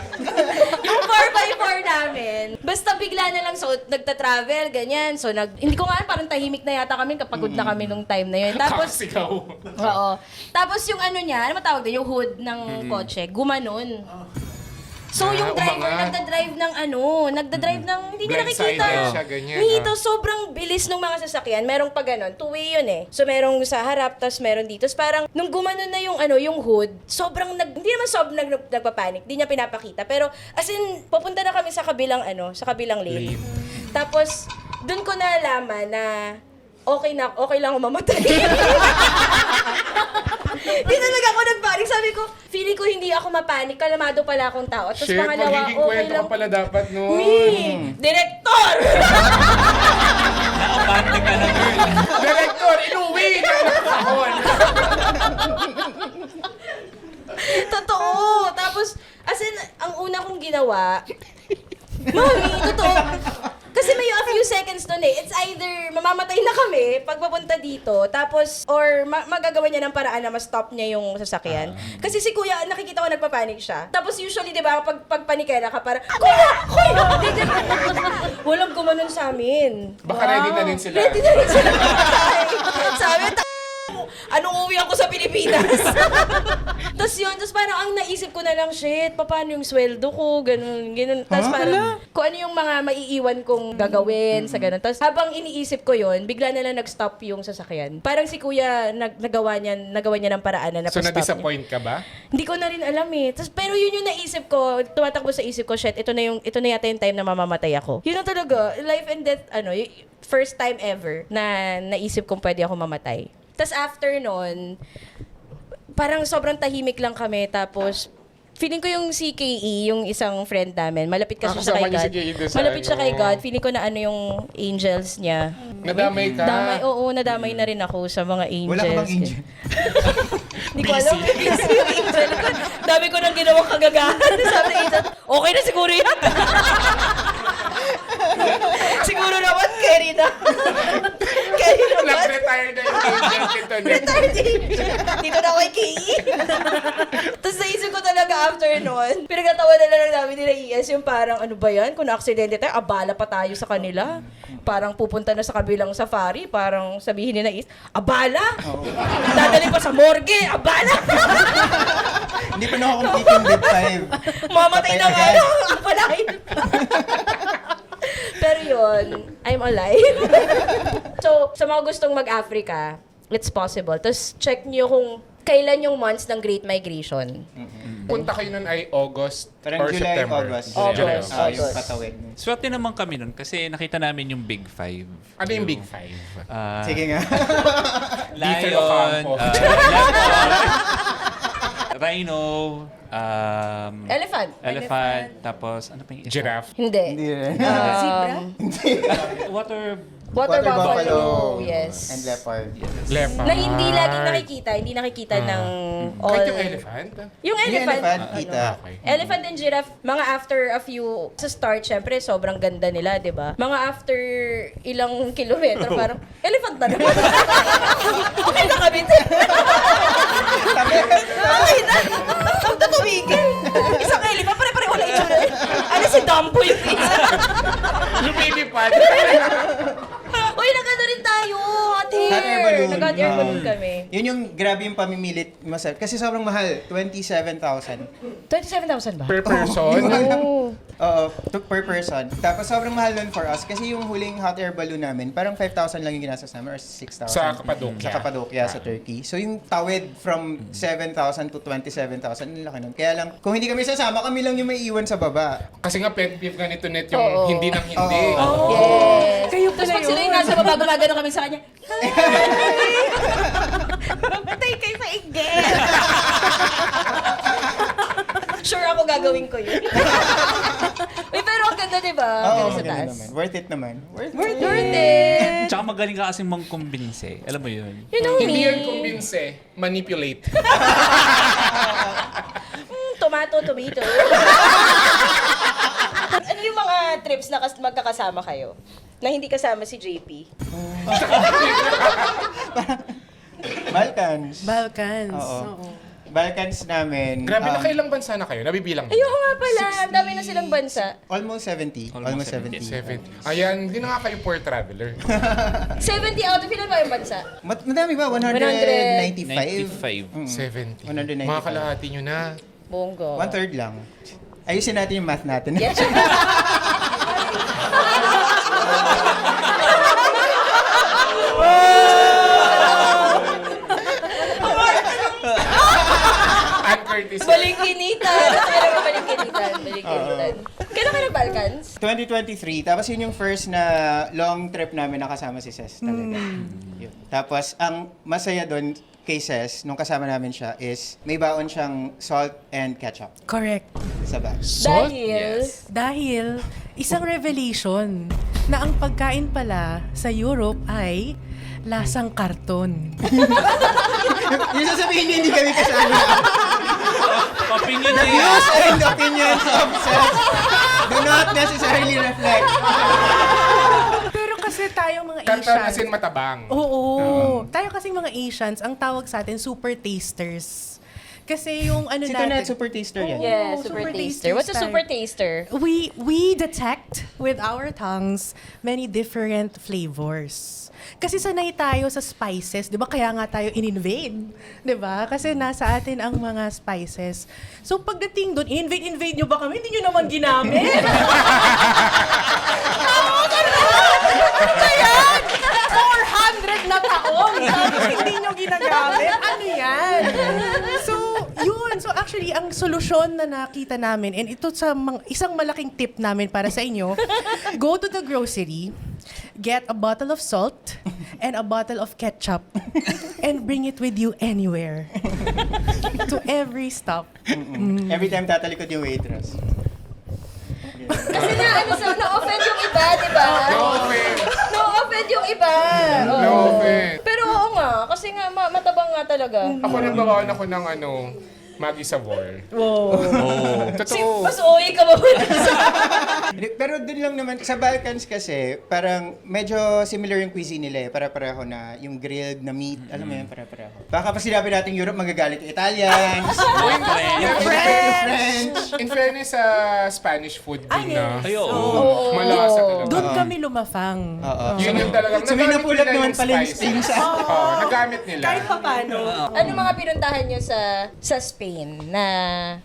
Yung 4x4 namin, basta bigla na lang, so nagta-travel, ganyan. So hindi ko nga, parang tahimik na yata kami, kapagod na kami nung time na yun. Tapos, Kakasigaw. oo. Tapos yung ano niya, ano matawag doon? Yung hood ng kotse, gumanon. So yung driver umangat. nagda-drive ng hindi niya nakikita. Blindsided siya, ganyan, Dito, sobrang bilis ng mga sasakyan. Merong pa ganon, two-way yun eh. So merong sa harap, tapos meron dito. Tapos parang nung gumanon na yung hood, sobrang hindi naman nagpapanik, hindi niya pinapakita. Pero as in, papunta na kami sa kabilang lane. Tapos doon ko nalaman na okay lang ako mamatay. Di talaga ako nagpanik. Sabi ko, feeling ko hindi ako mapanik. Kalamado pala akong tao. Tapos Shit, pangalawa, magiging okay kwento lang. ka pala dapat nun. Direktor! Nakapante ka na, girl. Director, inuwi na nakakahon. Totoo. Tapos, as in, ang una kong ginawa, Mami, totoo. Kasi may a few seconds doon eh. It's either mamamatay na kami pag papunta dito, tapos, or magagawa niya ng paraan na ma-stop niya yung sasakyan. Kasi si Kuya, nakikita ko nagpapanik siya. Tapos usually, di ba, pag panikera ka, parang, Kuya! Walang gumanon sa amin. Baka ready na din sila. Ready na rin sila. Sabi, anong uwi ako sa Pilipinas? Tapos parang ang naisip ko na lang, shit, paano yung sweldo ko, ganun. Tapos parang, kung ano yung mga maiiwan kong gagawin sa ganun. Tapos habang iniisip ko yun, bigla na lang nag-stop yung sasakyan. Parang si Kuya, nagawa niya ng paraan na So, napastop niya. na-disappoint ka ba? Hindi ko na rin alam eh. Pero yun yung naisip ko, tumatakbo sa isip ko, shit, ito na yata yung time na mamamatay ako. Yun na talaga, life and death, first time ever na naisip kong pwede ako mamatay. Tapos after nun, parang sobrang tahimik lang kami. Tapos, feeling ko yung si KE, yung isang friend namin, malapit kasi siya kay kasama niyo God. si KE doon sa Malapit siya kay ano. God. Feeling ko na yung angels niya. Nadamay ka. Nadamay na rin ako sa mga angels. Wala ka bang angel? Hindi ko alam. Busy yung angel. Dami ko nang ginawang kagagahan. Sabi ng angel, okay na siguro yan. Siguro naman, carry na. Carry naman. Nag-retire na yung angel kito. Retired angel. Dito na ako kay KE. Tapos naisip ko talaga after nun, pinagkatawa na lang namin nila ES yung parang, ano ba yan? Kung na-aksidente tayo, abala pa tayo sa kanila. Parang pupunta na sa kabilang safari, parang sabihin nila is, abala? Dadali pa sa morgue, abala? Hindi pa nakakomplete yung bed 5. Mamatay na nga lang, abalahin pa. Pero yun, I'm alive. So, sa mga gustong mag-Africa, it's possible. Tapos check nyo kung kailan yung months ng Great Migration. Punta kayo nun ay August Parang or July, September. August. August. Yung August. patawid. Swerte naman kami nun kasi nakita namin yung Big Five. Ano yung Big Five? Sige nga. Ethan Lion, Ocampo. Rhino, Elephant. tapos ano pa yung isa? Giraffe. Hindi. Hindi rin. Water buffalo. buffalo. Yes. And leopard. Leopard. Na hindi laging hindi nakikita ng all. Kahit yung elephant? Yung Yung elephant. elephant, kita. Okay. Elephant and giraffe, mga after a few, sa start, syempre, sobrang ganda nila, di ba? Mga after ilang kilometro, parang, elephant na naman. Okay na kami. Okay na. Huwag na tumigil. Isang elephant, pare-pareho na itsura. Ano si Dumbo yung isa? Yung baby pad. Uy, nagano rin tayo. Hot air. Hot air balloon. Nag-hot air balloon kami. Yun yung grabe yung pamimilit. Kasi sobrang mahal. 27,000. 27,000 ba? Per person? Oo. Oo, per person. Tapos sobrang mahal nun for us. Kasi yung huling hot air balloon namin, parang 5,000 lang yung ginastos namin or 6,000. Sa Cappadocia. Sa Cappadocia, sa Turkey. So yung tawid from 7,000 to 27,000, ang laki nun. Kaya lang, kung hindi kami sasama, kami lang yung may iwan sa baba. Kasi nga pet peeve ganito net yung Oo. hindi ng hindi. Oo. Yes. Kayo Tapos pala pag sila yung yun. nasa baba, gumagano kami sa kanya. Matay kayo sa igel. Sure ako gagawin ko yun. Uy, pero ang ganda, di ba? Oo, Ganda sa maganda taas. naman. Worth it naman. Worth Worth it. Tsaka magaling ka kasing mangkumbinse. Alam mo yun? You know Hindi me. yun convince manipulate. Tomato. Ano yung mga trips na magkakasama kayo? Na hindi kasama si JP? Balkans. Balkans. Oo. Oo. Balkans namin. Grabe, nakailang bansa na kayo? Nabibilang niyo? Ayoko nga pala. Ang dami na silang bansa. Almost 70. Almost 70. 7. Ayan, hindi na nga kayo poor traveler. 70 out of ilan ba yung bansa? Madami ba? 195? 95. 70. 195. Mga kalahati nyo na. Bongo. 1/3 lang. Ayusin natin yung math natin. Yes. Ann Curtis. Balingkinitan. Pero balingkinitan. Kailan ka nag-Balkans? 2023. Tapos yun yung first na long trip namin na kasama si Ses talaga. Yun. Tapos ang masaya doon kay Ses, nung kasama namin siya, is may baon siyang salt and ketchup Correct. sa bag. Salt? Dahil... Dahil isang revelation na ang pagkain pala sa Europe ay lasang karton. Yung sasabihin niya, hindi kami kasama. Opinion na yan. Views and opinions of Ses do not necessarily reflect. Pero kasi tayong mga Karton Asians... asin matabang. Oo. Tayo kasing mga Asians, ang tawag sa atin, super tasters. Kasi yung ano Si natin... Tonette, super taster yan. Yeah, Oo, super super taster. taster What's a style. super taster? We detect with our tongues many different flavors. Kasi sanay tayo sa spices, 'di ba? Kaya nga tayo in-invade, 'di ba? Kasi nasa atin ang mga spices. So pagdating doon, invade nyo ba kami? Hindi nyo naman ginamit. Ano ba yan? 400 na taon, tapos hindi nyo ginagamit. Ano yan? So, yun. So, actually, ang solusyon na nakita namin, and ito sa isang malaking tip namin para sa inyo, go to the grocery, get a bottle of salt and a bottle of ketchup and bring it with you anywhere. To every stop. Every time tatalikod yung waitress. Kasi na-offend yung iba, di ba? No offense. Na-offend yung iba. Oo. No offense. Pero oo nga, kasi nga matabang nga talaga. Ako nagbabaon ako ng Maggi Sabor. Wow. Totoo. Mas OA ka ba? Pero dun lang naman, sa Balkans kasi, parang medyo similar yung cuisine nila eh. Para-pareho na yung grilled na meat. Alam mo yun, para-pareho. Baka pa sinabi natin Europe, magagalit yung Italians. yung French. In fairness sa Spanish food din na. Ay, oo. Malasa talaga. Doon kami lumafang. Oo. Yun yung talagang So may nagamit napulot nila naman yung pala yung spices. sting sa... Oo, nagamit nila. Kahit pa paano. Ano mga pinuntahan nyo sa Spain na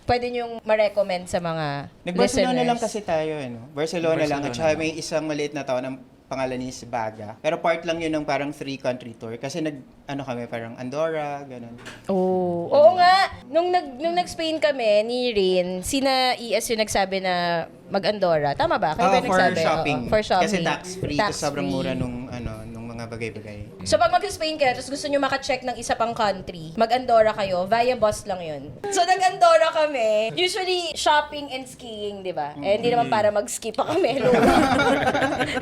pwede nyong ma-recommend sa mga Nag-Barcelona listeners? lang kasi tayo, ano? Barcelona lang. At saka may isang maliit na tao ng pangalan ni Baga. Pero part lang yun ng parang 3-country tour. Kasi kami, parang Andorra, ganun. Oh. Oo nga. Nung nag-Spain kami ni Rin, sina ES yung nagsabi na mag-Andorra. Tama ba? Kayo ba yung For nagsabi? shopping. Oo, for shopping. Kasi tax-free. Tapos sobrang Tax-free. mura nung mga bagay-bagay. So pag mag-Spain kayo, tapos gusto nyo maka-check ng isa pang country, mag-Andorra kayo, via bus lang yun. So nag-Andorra kami, usually shopping and skiing, di ba? Eh hindi naman para mag-ski pa kami, hello.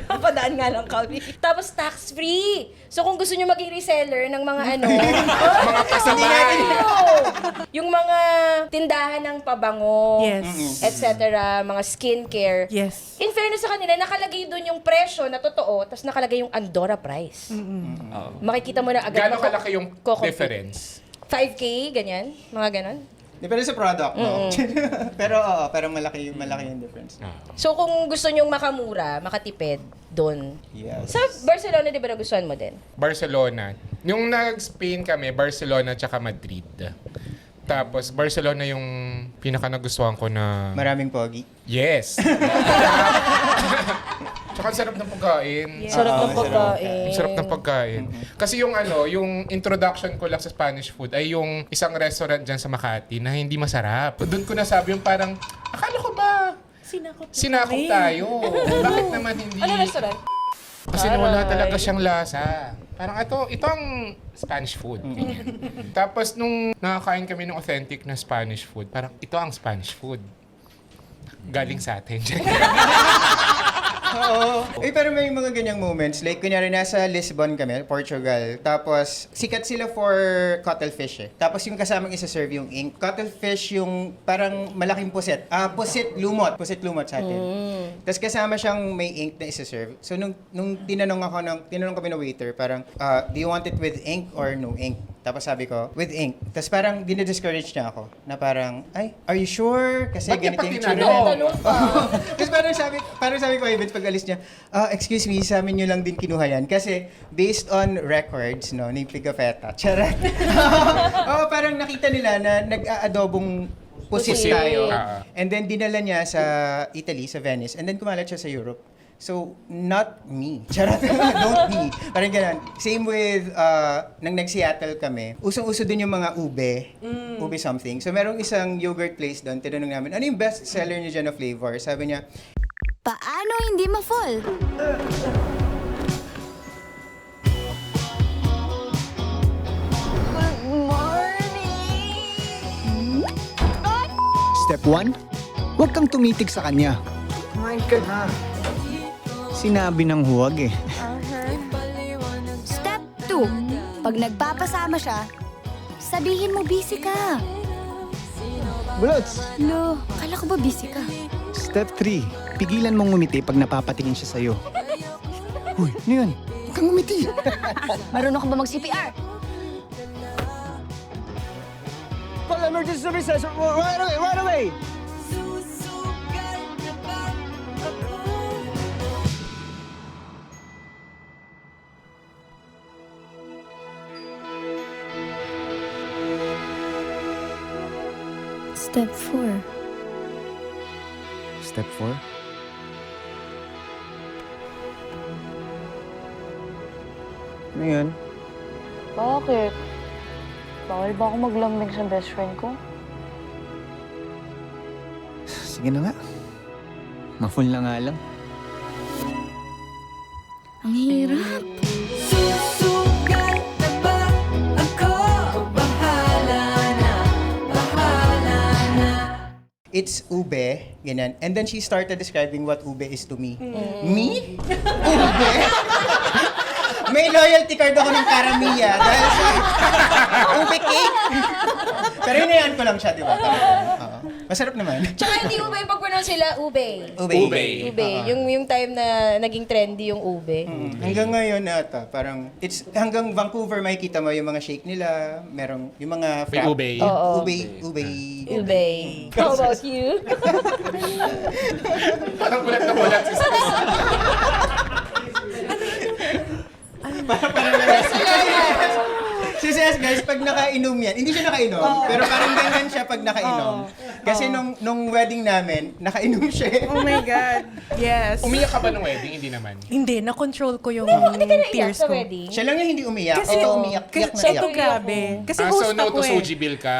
Padaan nga lang kami. Tapos tax-free. So kung gusto nyo maging reseller ng mga Mga pasabay. yung mga tindahan ng pabango, Yes. etc., mga skincare. Yes. In fairness sa kanila, nakalagay doon yung presyo na totoo, tapos nakalagay yung Andorra price. Oo. Makikita mo na agad. Gano'ng kalaki yung Ko-compute. difference? 5K, ganyan? Mga ganon? Depende sa product, no? Pero pero malaki yung difference. So kung gusto nyong makamura, makatipid, doon. Yes. Sa Barcelona, di ba nagustuhan mo din? Barcelona. Yung nag-Spain kami, Barcelona tsaka Madrid. Tapos Barcelona yung pinaka nagustuhan ko na... Maraming pogi. Yes. Tsaka ang sarap ng pagkain. Sarap ng sarap. pagkain. Ang sarap ng pagkain. Kasi yung introduction ko lang sa Spanish food ay yung isang restaurant dyan sa Makati na hindi masarap. Doon ko nasabi yung parang, akala ko ba sinakop tayo? Bakit naman hindi? Ano restaurant? Kasi wala talaga siyang lasa. Parang ito ang Spanish food. Tapos nung nakakain kami ng authentic na Spanish food, parang ito ang Spanish food. Galing sa atin. Oo. Pero may mga ganyang moments. Like, kunyari, nasa Lisbon kami, Portugal. Tapos, sikat sila for cuttlefish eh. Tapos yung kasamang isa-serve yung ink. Cuttlefish yung parang malaking pusit. Pusit lumot. Pusit lumot sa atin. Tapos kasama siyang may ink na isa-serve. So, nung tinanong kami ng waiter, parang, do you want it with ink or no ink? Tapos sabi ko, with ink. Tapos parang dinidiscourage niya ako. Na parang, ay, are you sure? Kasi Ba't niya ganito pa yung tinanong? Tanong pa. Tapos parang sabi ko, Evans, pag alis niya, excuse me, sa amin nyo lang din kinuha yan. Kasi based on records, no, ni Pigafetta. Charot. Oo, parang nakita nila na nag-aadobong pusit Pusit. tayo. Ah. And then dinala niya sa Italy, sa Venice. And then kumalat siya sa Europe. So, not me. Charot. Don't me. Parang ganun. Same with, nang nag-Seattle kami, usong-uso din yung mga ube. Ube something. So, merong isang yogurt place doon. Tinanong namin, ano yung best seller niyo dyan na flavor? Sabi niya, Paano hindi ma-fall? Step 1, huwag kang tumitig sa kanya. Kumain ka na. Sinabi ng huwag eh. Step 2, pag nagpapasama siya, sabihin mo busy ka. Bulots! Lo, kala ko ba busy ka? Step 3, pigilan mong ngumiti pag napapatingin siya sa'yo. Uy, ano yun? Huwag kang ngumiti. Marunong ka ba mag-CPR? Call emergency services right away, right away! Step 4. Step 4? Ano yun? Bakit? Bawal ba ako maglambing sa best friend ko? Sige na nga. Ma-full na nga lang. Ang hirap. it's ube, ganyan. And then she started describing what ube is to me. Me? Ube? May loyalty card ako ng Karamiya dahil sa ube cake. Pero hinayaan ko lang siya, di ba? Oo. Masarap naman. Tsaka hindi ube yung pag-pronounce sila, ube. Ube. Ube. Yung time na naging trendy yung ube. Hanggang ngayon ata, parang hanggang Vancouver makikita mo yung mga shake nila, merong yung mga May ube. Oo. Ube. Ube. How about you? Parang bulat na bulat si Sis. Si Ses, guys, pag nakainom yan, hindi siya nakainom, pero parang ganyan siya pag nakainom. Kasi nung wedding namin, nakainom siya. Oh my God. Yes. Umiyak ka ba ng wedding? Hindi naman. Hindi, na-control ko yung Hindi ka naiyak tears sa ko. wedding? Siya lang yung hindi umiyak. Kasi, Ito umiyak. Iyak na kasi iyak. ito grabe. Kasi So host no ako to eh. Soji Bill ka.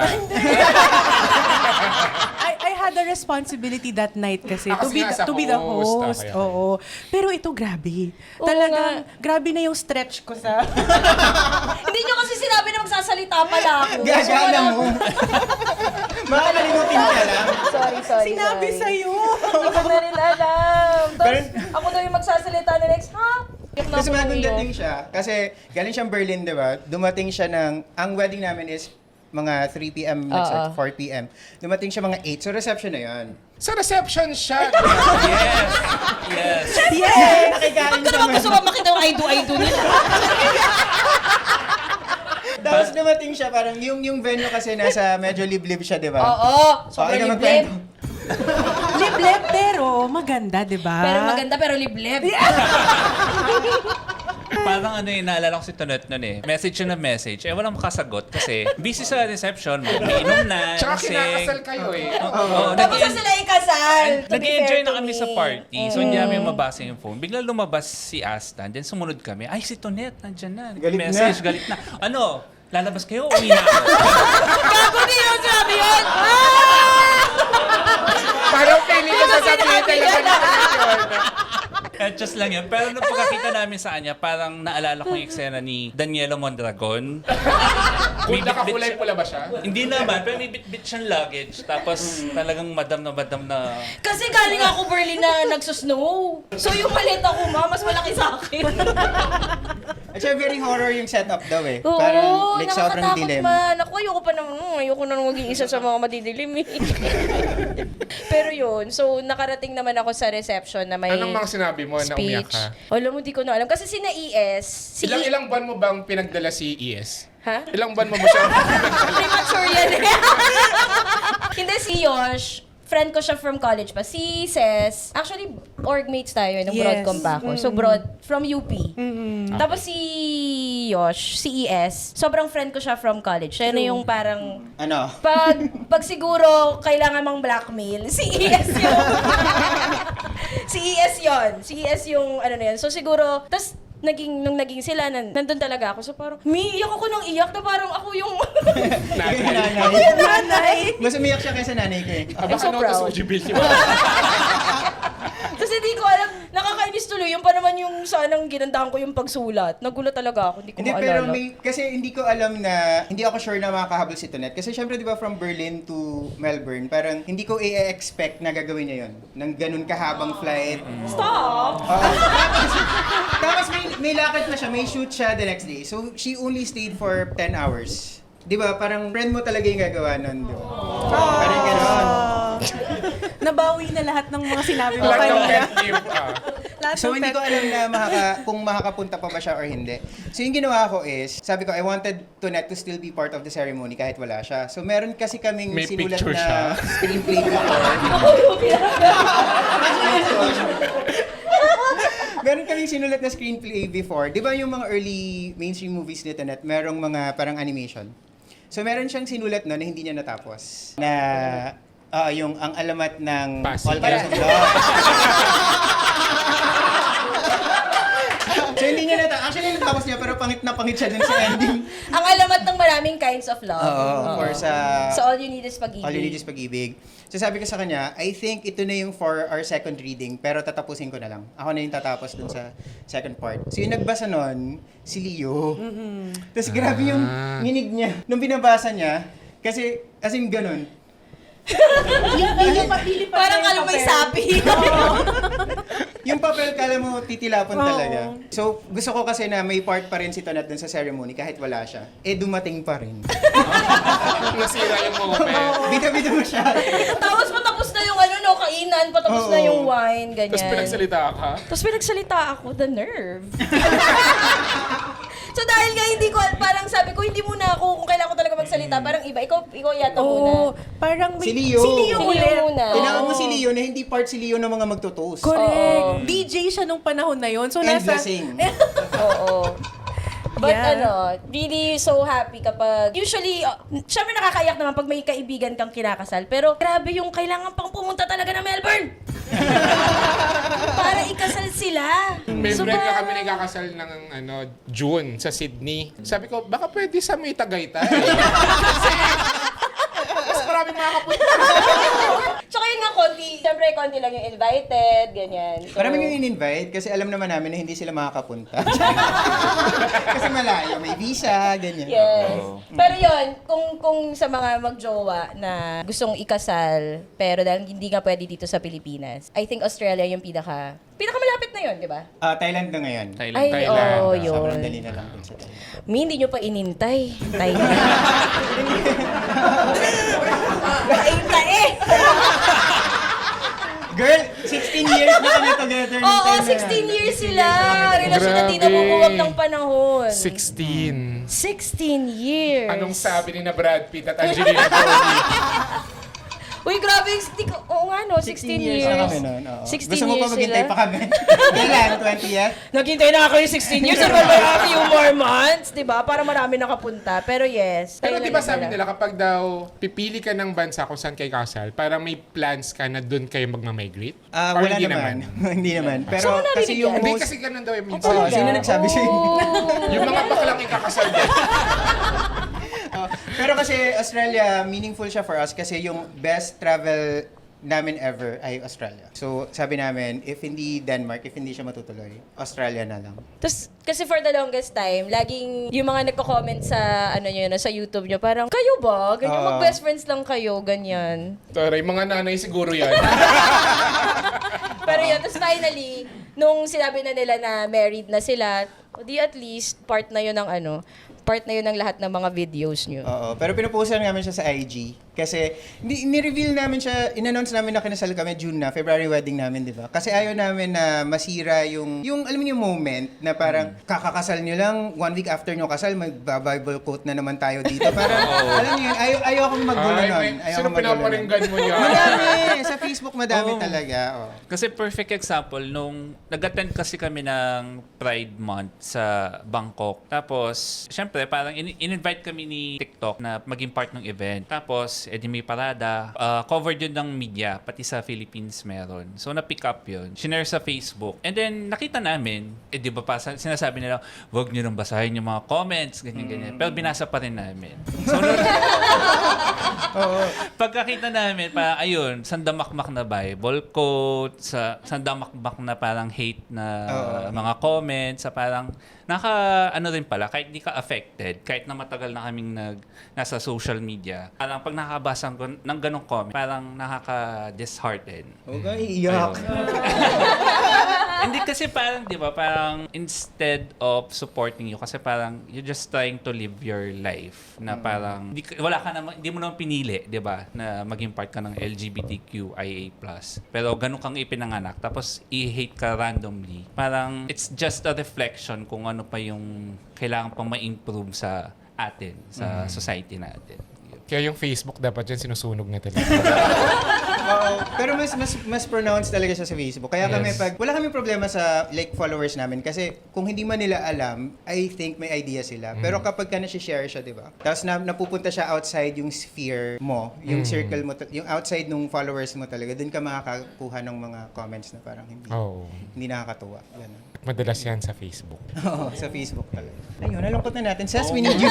I had a responsibility that night kasi Ah, kasi nga sa to be the host. host. Okay. Oo. Pero ito grabe. Oo Talagang grabe na yung stretch ko sa Hindi nyo kasi sinabi na magsasalita pala ako. Gagana mo. Makakalimutin ka lang. Sorry. sinabi sa'yo. Hindi ko na rin alam. Tapos Pero- ako daw yung magsasalita na next, ha? Yung Kasi naman maganda yun. din siya. Kasi galing siyang Berlin, di ba? Dumating siya ang wedding namin is mga 3 p.m. nag-start, 4 p.m. Dumating siya mga 8. So reception na yan. Sa reception siya. Yes. Yes! Nakikain Ba't ka siya. naman gusto ko makita yung I-do nila? Tapos dumating siya, parang yung venue kasi nasa medyo liblib siya, di ba? Oo. Okay Sobrang na liblib. magkwento. Liblib pero maganda, di ba? Pero maganda, pero liblib. Parang ano yung naalala ko si Tonet nun eh. Message siya na message. Walang makasagot kasi busy sa reception. Umiinom na. Tsaka kasi- kinakasal kayo eh. Oo, Tapos na sila ikasal. To be Nag-enjoy fair na to kami me. sa party. So, hindi namin mabasa yung phone. Bigla lumabas si Astan. Then sumunod kami. Ay, si Tonet, nandyan na. Galit na. Message, galit na. Ano? Lalabas kayo? Uwi na ako. Gago din yun, sabi yun! Parang feeling ko sasabihin talaga na yun. Just lang yun. Pero nung pagkakita namin sa kanya, parang naalala ko yung eksena ni Daniela Mondragon. Kung May nakakulay bit-bit pula ba siya? Hindi naman, pero may bit-bit siyang luggage. Tapos talagang madam na... Kasi galing ako Berlin na nagsusnow. So yung maleta ko, mas malaki sa akin. At siya very horror yung setup daw eh. Oo, Parang like sobrang nakakatakot dilim. man. Ako, ayoko na maging isa sa mga madidilim eh. Pero yun, so nakarating naman ako sa reception na may Anong mga sinabi mo na umiyak speech. ka? Alam mo, di ko na alam. Kasi sina ES, Ilang buwan mo bang pinagdala si ES? Ha? Ilang buwan mo ba siya? Premature yan eh. Hindi, si Yosh, friend ko siya from college pa. Si Ses, actually, org-mates tayo nung Yes. broadcom pa ako. So, from UP. Tapos si Yosh, si ES, sobrang friend ko siya from college. Siya na yung parang, Ano? pag siguro kailangan mang blackmail, si ES yun. Si ES yun. Si ES yung ano na yun. So, siguro, tas nung naging sila, nandun talaga ako. So parang, iyak ako ng iyak na parang ako yung... Nanay. Mas umiyak siya kaysa nanay ko eh. I'm so proud. Tapos hindi ko alam, nakakainis tuloy. Yung pa naman yung sanang ginandahan ko yung pagsulat. Nagulat talaga ako, hindi ko Hindi, maalala. pero kasi hindi ko alam na, hindi ako sure na makakahabol si Tonet. Kasi syempre, di ba, from Berlin to Melbourne, parang hindi ko i-expect na gagawin niya yun. Nang ganun kahabang flight. Stop! Tapos may lakad pa siya, may shoot siya the next day. So, she only stayed for 10 hours. Di ba? Parang friend mo talaga yung gagawa nun, di ba? Parang gano'n. Nabawi na lahat ng mga sinabi mo Lahat ng kanina. pet peeve. Lahat So, ng hindi pet ko alam na kung makakapunta pa ba siya or hindi. So, yung ginawa ko is, sabi ko, I wanted Tonet to still be part of the ceremony kahit wala siya. So, meron kasi kaming May sinulat picture na siya. screenplay before. Meron kaming sinulat na screenplay before. Di ba yung mga early mainstream movies ni Tonet, merong mga parang animation? So, meron siyang sinulat na hindi niya natapos. Na yung ang alamat ng Pasig. All Colors of Love. So, hindi niya natapos. Actually, natapos niya, pero pangit na pangit siya dun sa ending. Ang alamat ng maraming kinds of love. Oo. Or sa So, All You Need Is Pag-ibig. All You Need Is Pag-ibig. So, sabi ko sa kanya, I think ito na yung for our second reading, pero tatapusin ko na lang. Ako na yung tatapos dun sa second part. So, yung nagbasa nun, si Leo. Tapos, grabe yung nginig niya. Nung binabasa niya, kasi, as in, ganun. Parang alam may sapi. Yung papel, kala mo, titilapon talaga. So, gusto ko kasi na may part pa rin si Tonet dun sa ceremony kahit wala siya. Eh, dumating pa rin. Nasira yung moment. Bida-bida mo siya. Tapos patapos na yung kainan, patapos na yung wine, ganyan. Tapos pinagsalita ka. Tapos pinagsalita ako, the nerve. So dahil nga hindi ko, parang sabi ko, hindi muna ako, kung kailangan ko talaga magsalita, parang iba, ikaw yata muna. Parang Si Leo. Si Leo Si Leo ulit. muna. Tinawag mo si Leo na hindi part si Leo ng mga magtotoast. Correct. DJ siya nung panahon na yon. So, And nasa... lasing. Oo. But Yeah. really so happy kapag, usually, syempre nakakaiyak naman pag may kaibigan kang kinakasal, pero grabe yung kailangan pang pumunta talaga ng Melbourne. Para ikasal sila. May So, friend na parang- kami nagkakasal ng June sa Sydney. Sabi ko, baka pwede sa may Tagaytay. Kasi mas maraming makakapunta. Tsaka yun nga, konti lang yung invited, ganyan. So, Maraming yung in-invite kasi alam naman namin na hindi sila makakapunta. Kasi malayo, may visa, ganyan. Yes. Pero yun, kung sa mga magjowa na gustong ikasal, pero dahil hindi nga pwede dito sa Pilipinas, I think Australia yung pinakamalapit na yun, di ba? Thailand na ngayon. Thailand. Ay, Thailand. oo, Sobrang yun. dali na lang dun sa Thailand. Hindi nyo pa inintay. Thailand. Kainta eh! Girl, 16 years na kami together. ng Oo, time na 16 yan. years sila. Relasyon na di Grabe. nabubuwag ng panahon. 16. 16 years. Anong sabi ni na Brad Pitt at Angelina Jolie? Uy, grabe. Oo nga no, 16 years. na kami nun. Oo. 16 Gusto mo pa years maghintay sila? pa kami? Kailan? 20th? Naghintay na ako yung 16 years. Ano ba a few more months? Diba? Para marami nakapunta. Pero yes. Pero Thailand di ba na sabi sila. nila kapag daw pipili ka ng bansa kung saan kayo kasal, parang may plans ka na doon kayo magmamigrate? Or Wala hindi naman. Hindi naman. Pero Saan mo kasi narinig yung yan? Hindi most... kasi ganun daw yung minsan. Oo, sino nagsabi sa'yo? Yung mga baklang ikakasal din. Pero kasi Australia, meaningful siya for us kasi yung best travel namin ever ay Australia. So, sabi namin, if hindi Denmark, if hindi siya matutuloy, Australia na lang. Tapos, kasi for the longest time, laging yung mga nagko-comment sa, sa YouTube nyo, parang, kayo ba? Ganyan, mag-best friends lang kayo, ganyan. Taray, mga nanay siguro yan. Pero yun, tapos finally, nung sinabi na nila na married na sila, o di at least, part na yun ng Part na yun ng lahat ng mga videos nyo. Oo, pero pinuposan namin siya sa IG. Kasi, ni-reveal namin siya, in-announce namin na kinasal kami June na, February wedding namin, di ba? Kasi ayaw namin na masira yung alam mo yung moment na parang kakakasal nyo lang, 1 week after nyo kasal, mag-Bible quote na naman tayo dito. Parang, alam nyo yun, ayaw akong maggulo nun. Sino pinaparinggan mo yan? Madami! Sa Facebook, madami talaga. Oh. Kasi perfect example, nung nag-attend kasi kami ng Pride Month sa Bangkok. Tapos, syempre, parang in-invite kami ni TikTok na maging part ng event. Tapos, edi may parada. Covered yun ng media, pati sa Philippines meron. So, na-pick up yun. Shinare sa Facebook. And then, nakita namin, di ba pa, sinasabi nila, wag nyo nang basahin yung mga comments, ganyan-ganyan. Pero binasa pa rin namin. So, pagkakita namin, parang, ayun, sandamakmak na Bible quote, sandamakmak na parang hate na mga comments, sa parang, ano rin pala, kahit di ka affected, kahit na matagal na kaming nasa social media, parang pag nakabasa ng ganong comment, parang nakaka-dishearten. Okay, iyak. Hindi kasi parang, di ba, parang instead of supporting you, kasi parang you're just trying to live your life na parang, hindi mo naman pinili, di ba, na maging part ka ng LGBTQIA+. Pero ganun kang ipinanganak, tapos i-hate ka randomly. Parang it's just a reflection kung ano pa yung kailangan pang ma-improve sa atin, sa society natin. Kaya yung Facebook dapat dyan sinusunog na talaga. Oo. Pero mas pronounced talaga siya sa Facebook. Kaya kami wala kaming problema sa like followers namin kasi kung hindi man nila alam, I think may idea sila. Pero kapag ka na-share siya, 'di ba? Tapos napupunta siya outside yung sphere mo, yung circle mo, yung outside nung followers mo talaga, doon ka makakakuha ng mga comments na parang hindi nakakatuwa. Ganun. Madalas yan sa Facebook. Oo, sa Facebook talaga. Ayun, nalungkot na natin. Sas, we need you.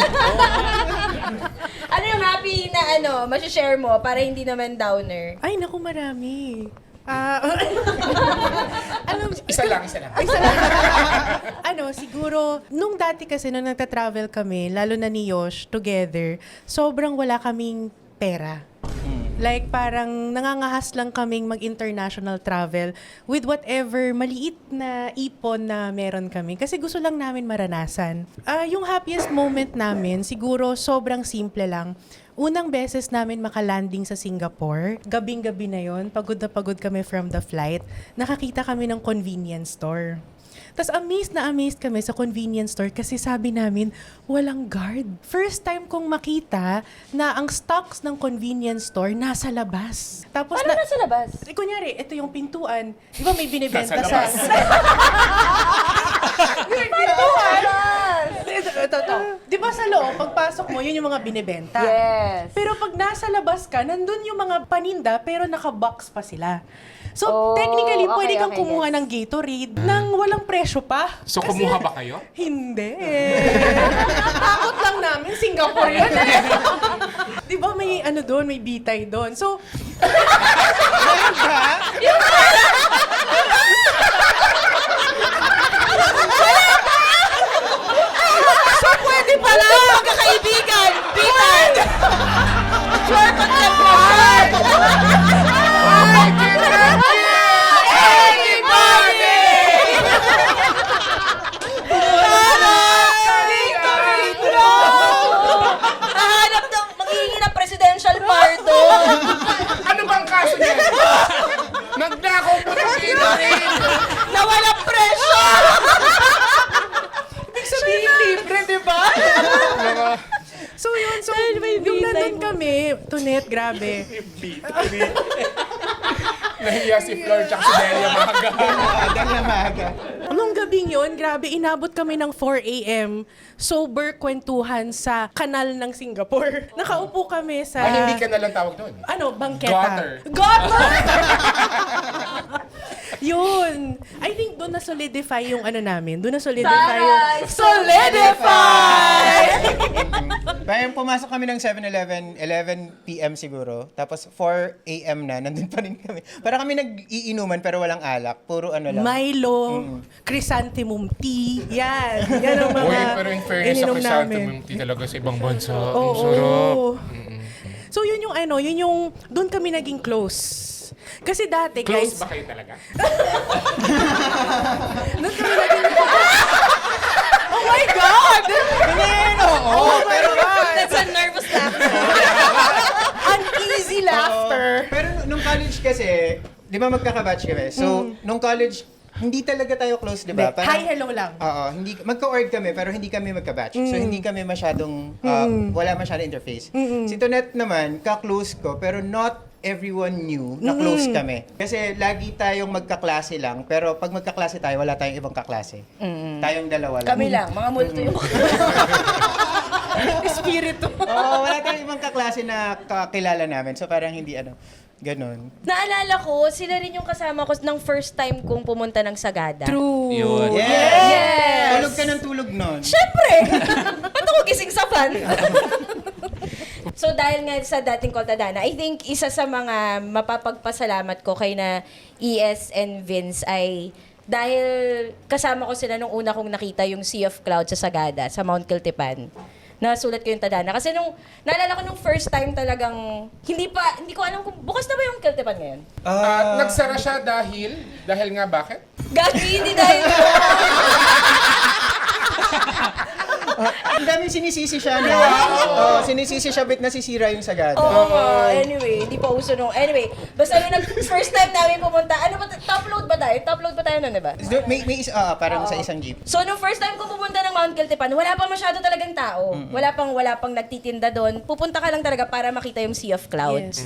Ano yung happy na masashare mo para hindi naman downer? Ay, naku, marami. Isa lang. Siguro, nung dati kasi, nung nagta-travel kami, lalo na ni Yosh, together, sobrang wala kaming pera. Like, parang nangangahas lang kaming mag-international travel with whatever maliit na ipon na meron kami. Kasi gusto lang namin maranasan. Yung happiest moment namin, siguro sobrang simple lang. Unang beses namin makalanding sa Singapore, gabing-gabi na yon, pagod na pagod kami from the flight, nakakita kami ng convenience store. Tapos amazed kami sa convenience store kasi sabi namin, walang guard. First time kong makita na ang stocks ng convenience store nasa labas. Tapos Paano nasa labas? Kunyari, ito yung pintuan. Di ba may binibenta sa... Yung pintuan. Ito. Di ba sa loob, pagpasok mo, yun yung mga binibenta. Yes. Pero pag nasa labas ka, nandun yung mga paninda, pero naka-box pa sila. So, technically, pwede kang kumuha ng Gatorade nang walang presyo pa. So, kumuha ba kayo? Hindi. Takot lang namin, Singapore yun Di ba may doon, may bitay doon. So, so pwede pala magkakaibigan. Bitay! Sure, pagkakasal! Presidential pardon. Ano bang kaso niya? Nagnakaw po ng Gatorade! Na walang presyo. Ibig sabihin libre, di ba? So yun, nung nandun kami, Tunet, grabe. Nahiya si Flor tsaka si Delia Maga. Nung gabing yun, grabe, inabot kami ng 4 a.m. sober kwentuhan sa kanal ng Singapore. Nakaupo kami sa... hindi ka nalang tawag doon. Bangketa. Gutter. Yun. I think doon na-solidify yung namin. Doon na-solidify yung... Solidify! Bayan pumasok kami ng 7-Eleven, 11 p.m. siguro. Tapos 4 a.m. na, nandun pa rin kami. Para kami nag-iinuman pero walang alak. Puro lang. Milo, chrysanthemum tea. Yan ang mga Pero in fairness sa chrysanthemum tea talaga sa ibang bansa. Ang sarap. So yun yung doon kami naging close. Kasi dati, Close guys... ba kayo talaga? Doon kami naging... Oh my God! Oo. Pero nung college kasi, di ba magkakabatch kami? So, nung college, hindi talaga tayo close, di ba? Hi, hello lang. Oo, hindi magka-org kami pero hindi kami magka-batch. So hindi kami masyadong wala masyadong interface. Si Tonet naman, ka-close ko pero not everyone knew na close kami. Kasi lagi tayong magkaklase lang pero pag magkaklase tayo, wala tayong ibang kaklase. Tayong dalawa lang. Kami lang, mga multo yung... Espiritu. Oo, wala tayong ibang kaklase na kakilala namin. So parang hindi ganon. Naalala ko, sila rin yung kasama ko ng first time kong pumunta ng Sagada. True. Yun. Yes! Tulog ka ng tulog nun. Siyempre! Ba't ako gising sa van? So dahil nga sa dating Coltadana, I think isa sa mga mapapagpasalamat ko kay na ES and Vince ay dahil kasama ko sila nung una kong nakita yung Sea of Clouds sa Sagada, sa Mount Kiltipan. Nasulat ko yung Tadana. Kasi naalala ko nung first time talagang, hindi ko alam kung, bukas na ba yung Kiltipan ngayon? Nagsara siya dahil nga bakit? Gagi, hindi dahil Ang daming sinisisi siya, no? Sinisisi siya, bit nasisira yung Sagada. Oo nga. Anyway, hindi pa uso nung... Anyway, basta yung first time namin pumunta, ano ba, top load ba tayo? Top load ba tayo nun, diba? Parang sa isang jeep. So, nung first time ko pumunta ng Mount Kiltipan, wala pang masyado talagang tao. Wala pang nagtitinda doon. Pupunta ka lang talaga para makita yung Sea of Clouds.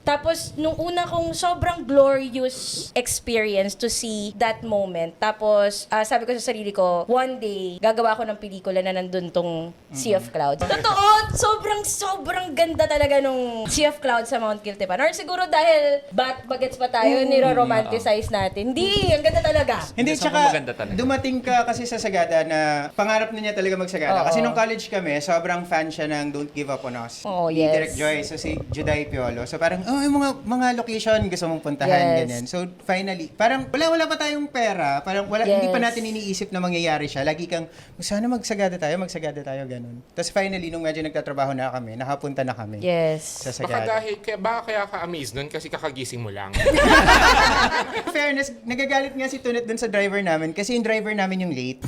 Tapos, nung una kong sobrang glorious experience to see that moment. Tapos, sabi ko sa sarili ko, one day, gagawa ko ng pelikula na nandun tong Sea of Clouds. Totoo, sobrang ganda talaga nung Sea of Clouds sa Mount Kiltipan. Or siguro dahil bagets pa tayo, niro-romanticize natin. Hindi, ang ganda talaga. Hindi, Sobrang tsaka maganda talaga. dumating ka kasi sa Sagada na pangarap na niya talaga magsagada. Oo. Kasi nung college kami, sobrang fan siya ng Don't Give Up on Us. Oh, Ni yes. Direk Joy, so si Juday Piolo. So parang, yung mga location gusto mong puntahan, Yes. ganyan. So finally, parang wala pa tayong pera. Parang hindi pa natin iniisip na mangyayari siya. Lagi kang, sana magsagada tayo, ganun. Tapos finally, nung medyo nagtatrabaho na kami, nakapunta na kami Yes. sa Baka Sagada. kaya ka-amaze nun kasi kakagising mo lang. Fairness, nagagalit nga si Tunet dun sa driver namin kasi yung driver namin yung late.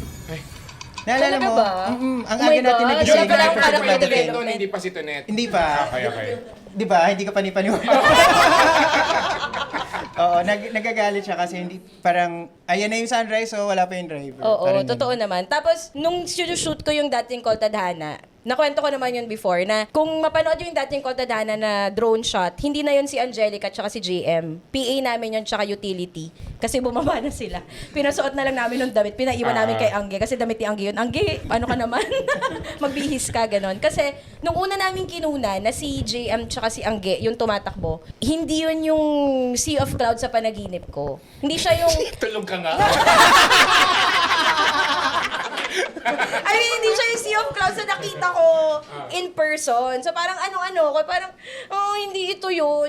Naalala Talaga mo? ba? Ang Oh aga my natin God. nagising. Wala pa lang Pero character pwede development. doon, hindi pa si Tonet. Hindi pa. Okay. Di ba? Hindi ka panipaniwala. Oo, nagagalit siya kasi hindi, parang, ayan na yung sunrise, so wala pa yung driver. Oo, Parang totoo ganun. naman. Tapos, nung shoot ko yung dating Coltadana, nakwento ko naman yun before, na kung mapanood yung dating Coltadana na drone shot, hindi na yun si Angelica at si JM. PA namin yun tsaka utility. Kasi bumaba na sila. Pinasuot na lang namin ng damit. Pinaiwan namin kay Angge. Kasi damit ni Angge yun. Angge, ano ka naman? Magbihis ka, ganon. Kasi, nung una namin kinuna na si JM tsaka si Angge, yung tumatakbo, hindi yun yung Sea of Clouds sa panaginip ko. Hindi siya yung... Tulog ka nga. I mean, hindi siya yung Sea of Clouds na nakita ko in person. So parang ano-ano ko, parang, hindi ito yun,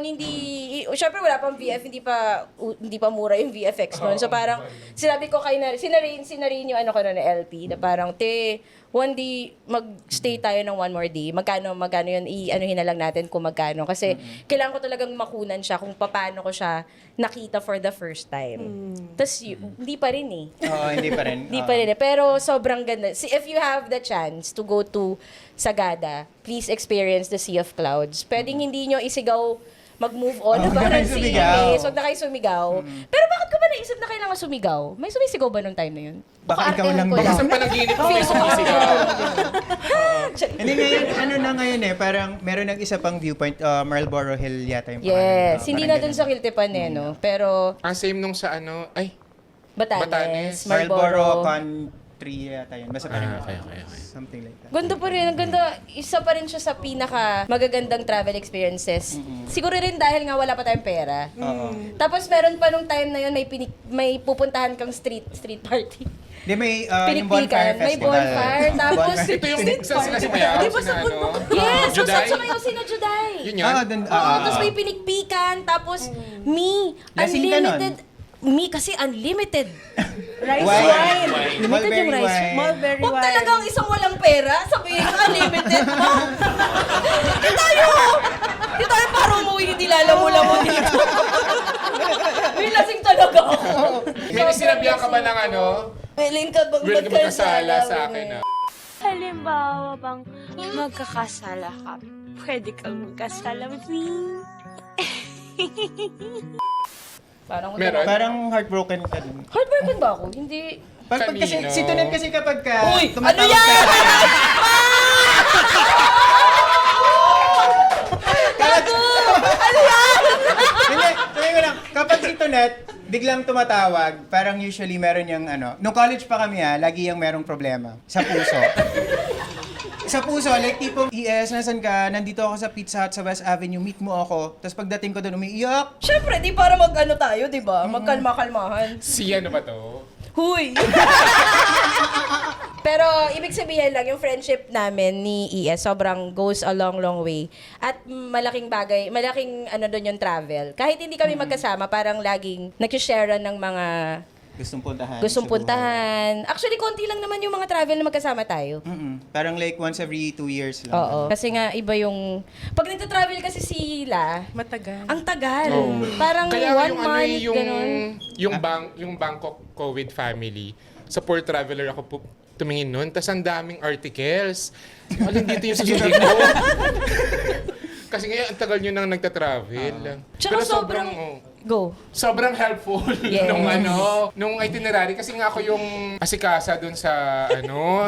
syempre wala pang VF, hindi pa mura yung VFX noon. So parang, sinabi ko kay sinarin yung ano ko na LP, na parang, one day, mag-stay tayo ng one more day. Magkano yun, i-anuhin na lang natin kung magkano. Kasi, kailangan ko talagang makunan siya kung paano ko siya nakita for the first time. Tapos, hindi pa rin eh. Oo, hindi pa rin. Hindi pa rin eh. Pero sobrang ganda. See, if you have the chance to go to Sagada, please experience the Sea of Clouds. Pwedeng hindi nyo isigaw mag-move on. Huwag na Parang kayo si sumigaw. Ines, huwag na kayo sumigaw. Pero bakit ko ba naisip na kailangan sumigaw? May sumisigaw ba nung time na yun? Baka ikaw lang artehan ko ba? Sa panaginip mo, may Feel ko sumisigaw. Hindi ngayon, ano na ngayon parang meron ng isa pang viewpoint, Marlboro Hill yata yung Yes. pangalan. Hindi Parang na dun ganun. sa Kiltipan eh, no? Pero, Same nung sa Batanes, Batanes. Marlboro Country yata yun. Basta parang okay. something like that. ganda pa rin. Ang ganda. Isa pa rin siya sa pinaka magagandang travel experiences. Siguro rin dahil nga wala pa tayong pera. Tapos meron pa nung time na yun, may pupuntahan kang street party. Di may yung bonfire Pinikpikan. festival. May bonfire. Tapos, Ito yung sila sumayaw. Di ba sa sina, bundok? ano? Yes! Kung Juday? saan sumayaw sina Juday. Yun yun? Tapos may pinikpikan. Tapos, Lasing ka nun? kasi unlimited. Rice Wine. wine. Limited yung Mulberry rice. wine. Mulberry Huwag wine. talagang isang walang pera, sabihin ka unlimited mo. Di tayo para umuwi, hindi lalamu-lamu dito. May lasing talaga ako. May sinabihan ka ba ng ano? Willing ka bang Willing ka magkasala sa akin Halimbawa bang magkakasala ka, pwede kang magkasala with me? Parang, Meron? Parang heartbroken ka din. Heartbroken ba ako? Hindi. Kasi, Kanino? si Tunet kasi kapag ka Uy! Ano tumatawag yan? ka, hindi, sabi ko lang, kapag si Tunet, biglang tumatawag, parang usually meron yung nung college pa kami lagi yung merong problema sa puso. Sa puso, like tipong, nasan ka? Nandito ako sa Pizza Hut sa West Avenue, meet mo ako. Tapos pagdating ko doon, umiiyak. Siyempre, di para mag-ano tayo, di ba? Magkalma-kalmahan. Si ano ba to? Huy! Pero ibig sabihin lang, yung friendship namin ni ES sobrang goes a long, long way. At malaking bagay, malaking doon yung travel. Kahit hindi kami magkasama, parang laging nag-sharean ng mga Gustong puntahan. gustong sa buhay. puntahan. Actually, konti lang naman yung mga travel na magkasama tayo. Parang like once every 2 years lang. Oo. Kasi nga, iba yung... Pag nagta-travel kasi sila, Matagal. ang tagal. Oo. Parang Kaya 1 yung month, ganun. yung Bangkok COVID family, sa Poor Traveler ako tumingin nun, tas ang daming articles. Alin dito yung susundin ko? Kasi ngayon, ang tagal nyo nang nagta-travel. Tsaka sobrang... Go. Sobrang helpful Yes. nung itinerary kasi nga ako yung asikasa dun sa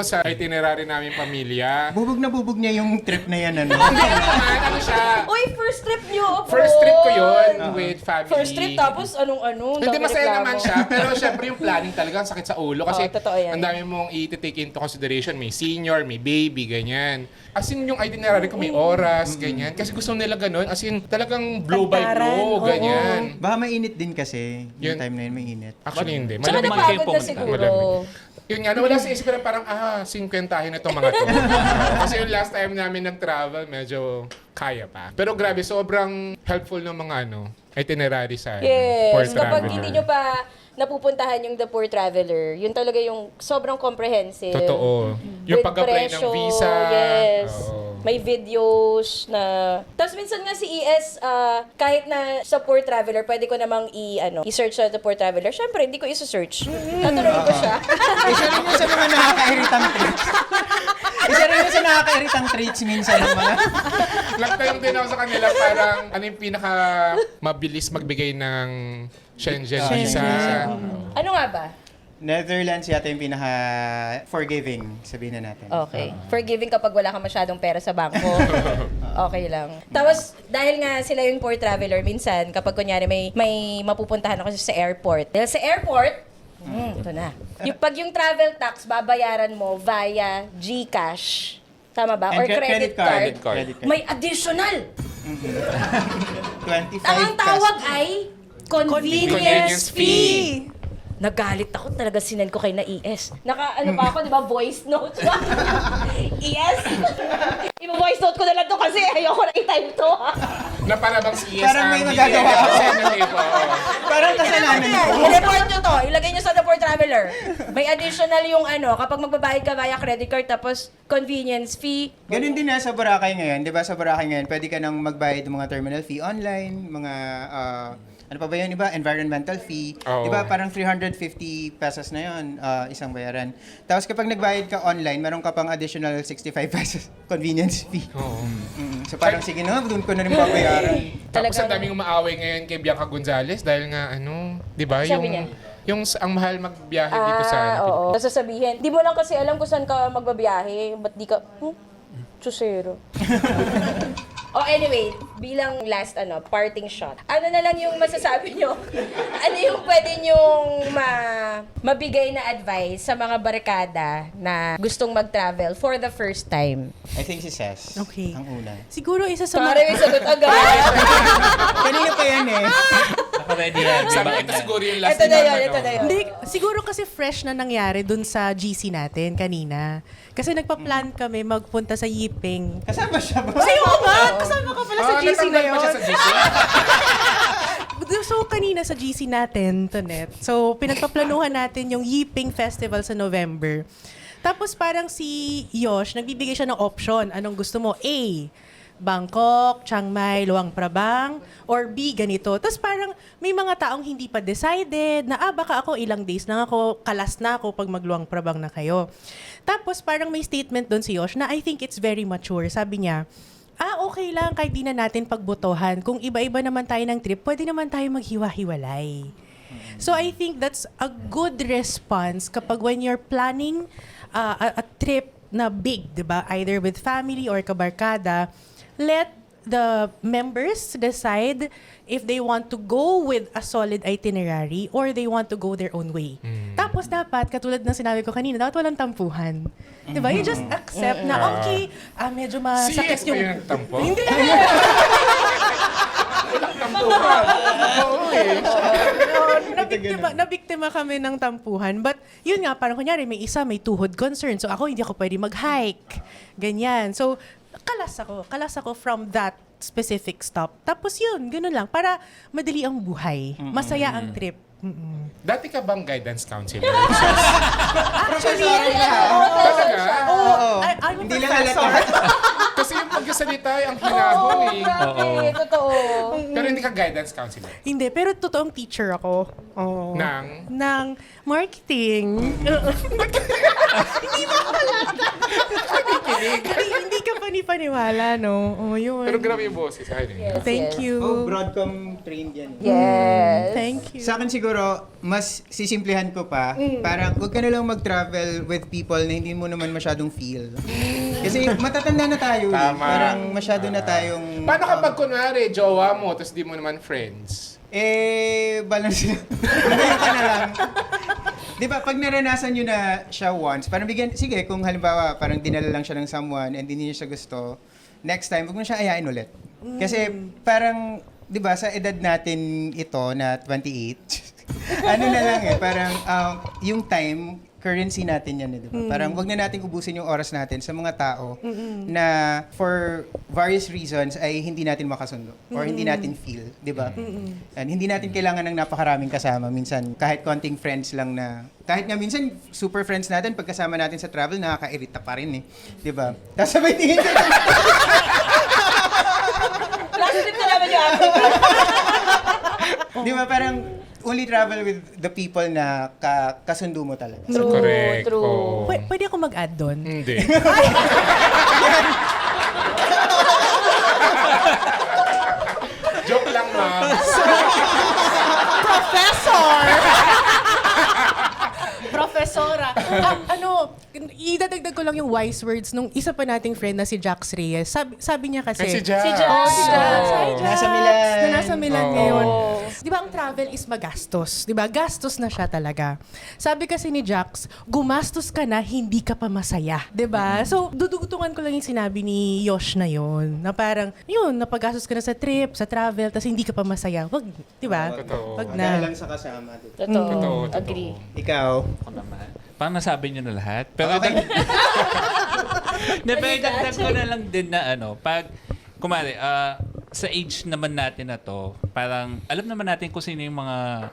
sa itinerary namin pamilya. Bubog na bubog niya yung trip na yan, Hindi naman, siya. Uy, first trip nyo! First trip ko yun Paul. with family. First trip, tapos anong-ano. Hindi, dami masaya reklamo. naman siya. Pero syempre yung planning talaga, ang sakit sa ulo. Kasi Oo, totoo yan. ang dami mong i-take into consideration. May senior, may baby, ganyan. As in, yung itinerary ko may oras, ganyan. Kasi gusto nila ganun. As in, talagang blow by Kantaran, blow, oo. ganyan. Baka mainit din kasi. Yung Yun. time na yun mainit. Actually, hindi. Tsaka Malamig. naman kayo napagod na pumunta. siguro. Malamig. Yun nga, wala sa isip ko na parang, 50 na itong mga to. Kasi yung last time namin nag-travel, medyo kaya pa. Pero grabe, sobrang helpful ng mga itinerary sa Poor Yes, kapag Traveler. hindi nyo pa napupuntahan yung The Poor Traveler, yun talaga yung sobrang comprehensive. Totoo. Yung With pag-apply ng presyo, visa. Yes. Oo. May videos na... Tapos minsan nga si ES, kahit na sa Poor Traveler, pwede ko namang i-search sa The Poor Traveler. Syempre, hindi ko i-search. Natuloy ko siya. Isa rin yun sa mga nakaka-irritang traits. Isa rin yun sa nakaka-irritang traits minsan ng mga... Nagtanong din ako sa kanila parang ano yung pinaka mabilis magbigay ng Schengen visa. Ano nga ba? Netherlands yata yung pinaka-forgiving, sabihin na natin. Okay. Forgiving kapag wala ka masyadong pera sa bangko. Okay lang. Tapos, dahil nga sila yung Poor Traveler, minsan, kapag kunyari may mapupuntahan ako sa airport. Dahil sa airport, ito na. Pag yung travel tax, babayaran mo via GCash. Tama ba? And Or credit card. Credit card. May additional. 25 Ang tawag ay convenience Convenience fee. Nagalit ako talaga, sinend ko kay na ES. Pa ako, di ba, voice note. ES? Iba-voice note ko na lang to kasi ayoko na i-type to. Na para bang si ES Parang may ang nagagawa bibigyan ako. ng incentive, oo. Parang kasalanan ko. I-report nyo to. Ilagay nyo sa The Poor Traveler. May additional yung kapag magbabayad ka via credit card tapos convenience fee. Ganun din sa Boracay ngayon. Di ba sa Boracay ngayon, pwede ka nang magbayad ng mga terminal fee online, mga... ano pa ba yun, iba? Environmental fee. Oo. Di ba parang 350 pesos na yun, isang bayaran. Tapos kapag nagbayad ka online, meron ka pang additional 65 pesos convenience fee. Oo. So parang sige na, doon ko na rin babayaran. Tapos ang Talagang- daming umaaway ngayon kay Bianca Gonzalez dahil nga di ba, Sabi niya? yung ang mahal magbiyahe dito sa Oo. Sasabihin, di mo lang kasi alam kung saan ka magbabiyahe. Ba't di ka... Chusero. Oh, anyway, bilang last parting shot. Ano na lang yung masasabi nyo? Ano yung pwede nyong mabigay na advice sa mga barkada na gustong mag-travel for the first time? I think si Ses, Okay. ang una. Siguro isa sa Pare, may sagot agad. Kanina pa yan eh. Naka-ready yan. Sabi ko, ito siguro yung last Ito na yun, na, ito na yun. Hindi, siguro kasi fresh na nangyari dun sa GC natin kanina. Kasi nagpa-plan kami magpunta sa Yiping. Kasama siya ba? Ay, oo nga! Kasama ka pala sa GC na natanggal yun. pa siya sa GC? So, kanina sa GC natin, Tonet. So, pinagpaplanuhan natin yung Yiping Festival sa November. Tapos parang si Yosh, nagbibigay siya ng option. Anong gusto mo? A, Bangkok, Chiang Mai, Luang Prabang, or B, ganito. Tapos parang may mga taong hindi pa decided na, baka ako ilang days lang ako, kalas na ako pag magluang Prabang na kayo. Tapos parang may statement doon si Yosh na I think it's very mature. Sabi niya, okay lang kahit di na natin pagbotohan. Kung iba-iba naman tayo ng trip, pwede naman tayo maghiwa-hiwalay. So I think that's a good response kapag when you're planning a trip na big, di ba? Either with family or kabarkada, let the members decide if they want to go with a solid itinerary or they want to go their own way. Tapos dapat, katulad ng sinabi ko kanina, dapat walang tampuhan. Diba? You just accept na, okay, medyo masakit CS ba yung tampo? Hindi! Nabiktima kami ng tampuhan. But yun nga, parang kunyari, may isa, may tuhod concern. So ako, hindi ako pwede mag-hike. Ganyan. So, kalas ako from that specific stop. Tapos yun, ganun lang. Para madali ang buhay. Masaya ang trip. Dati ka bang guidance counselor? Actually, Talaga? I'm a Hindi lang professor. Kasi yung pagkasalita ay ang hinahon eh. Grabe, totoo. Pero hindi ka guidance counselor. Hindi, pero totoong teacher ako. Oo. Ng Marketing. Hindi ka panipaniwala, no? Oh, yun. Pero grabe yung boses. Ay, Thank you. Broadcom trained yan. Yes. Thank you. Sa akin siguro, mas sisimplihan ko pa. Parang huwag ka na lang mag-travel with people na hindi mo naman masyadong feel. Kasi matatanda na tayo. Tama. Parang masyado na tayong... Paano kapag kunwari, jowa mo, tapos di mo naman friends? Balance na. Ngayon ka na lang. Di ba, pag naranasan nyo na siya once, parang bigyan, sige, kung halimbawa, parang dinala lang siya ng someone and hindi niya siya gusto, next time, huwag mo siya ayain ulit. Kasi parang, di ba, sa edad natin ito na 28, ano na lang parang yung time, currency natin yan, di ba? Parang wag na natin ubusin yung oras natin sa mga tao na for various reasons ay hindi natin makasundo or hindi natin feel, di ba? And hindi natin kailangan ng napakaraming kasama. Minsan, kahit konting friends lang na, kahit nga minsan, super friends natin, pagkasama natin sa travel, nakakairita pa rin eh. Di ba? Tapos sabay tingin ka. Positive na naman yung akin. Di ba? Parang, only travel with the people na kasundo mo talaga. True, Correct. true. Oo. Pwede ako mag-add doon? Hindi. Joke lang, ma'am. Professora. Idadagdag ko lang yung wise words nung isa pa nating friend na si Jax Reyes. Sabi niya kasi... Kasi Jax. Si Jax. Si Jax. Hi, Jax. Nasa Milan. Na nasa Milan Oo. ngayon. Di ba ang travel is magastos? Di ba? Gastos na siya talaga. Sabi kasi ni Jax, gumastos ka na, hindi ka pa masaya. Di ba? So, dudugutungan ko lang yung sinabi ni Yosh na yon na parang, yun, napagastos ka na sa trip, sa travel, tapos hindi ka pa masaya. Wag, di ba? Totoo. Wag Dahil na. lang sa kasama. Totoo. Totoo. Agree. Ikaw? Ako naman. Parang nasabi niyo na lahat. Pero Okay. dagdag ko na lang din na pag, kumari, sa age naman natin na to, parang alam naman natin kung sino yung mga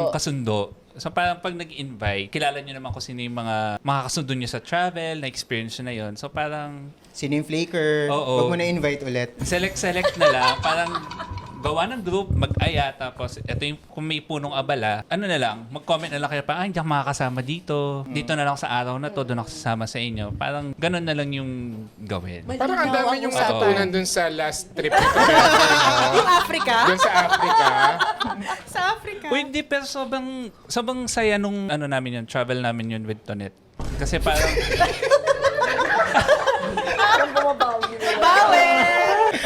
kasundo. So parang pag nag-invite, kilala nyo naman kung sino yung mga kasundo nyo sa travel, na-experience nyo na yun. So parang Sino yung flaker? Oo. Huwag mo na invite ulit. select na lang. Parang gawa ng group, mag-aya, tapos ito yung, kung may punong abala, ano na lang, mag-comment na lang kayo pa, hindi ako makakasama dito. Dito na lang sa araw na to, doon ako sasama sa inyo. Parang ganun na lang yung gawin. Parang ang dami yung usapan. natutunan dun sa last trip ko. Yung Africa? Dun sa Africa. Sa Africa? Uy, hindi, pero sobrang saya nung namin yun, travel namin yun with Tonet. Kasi parang,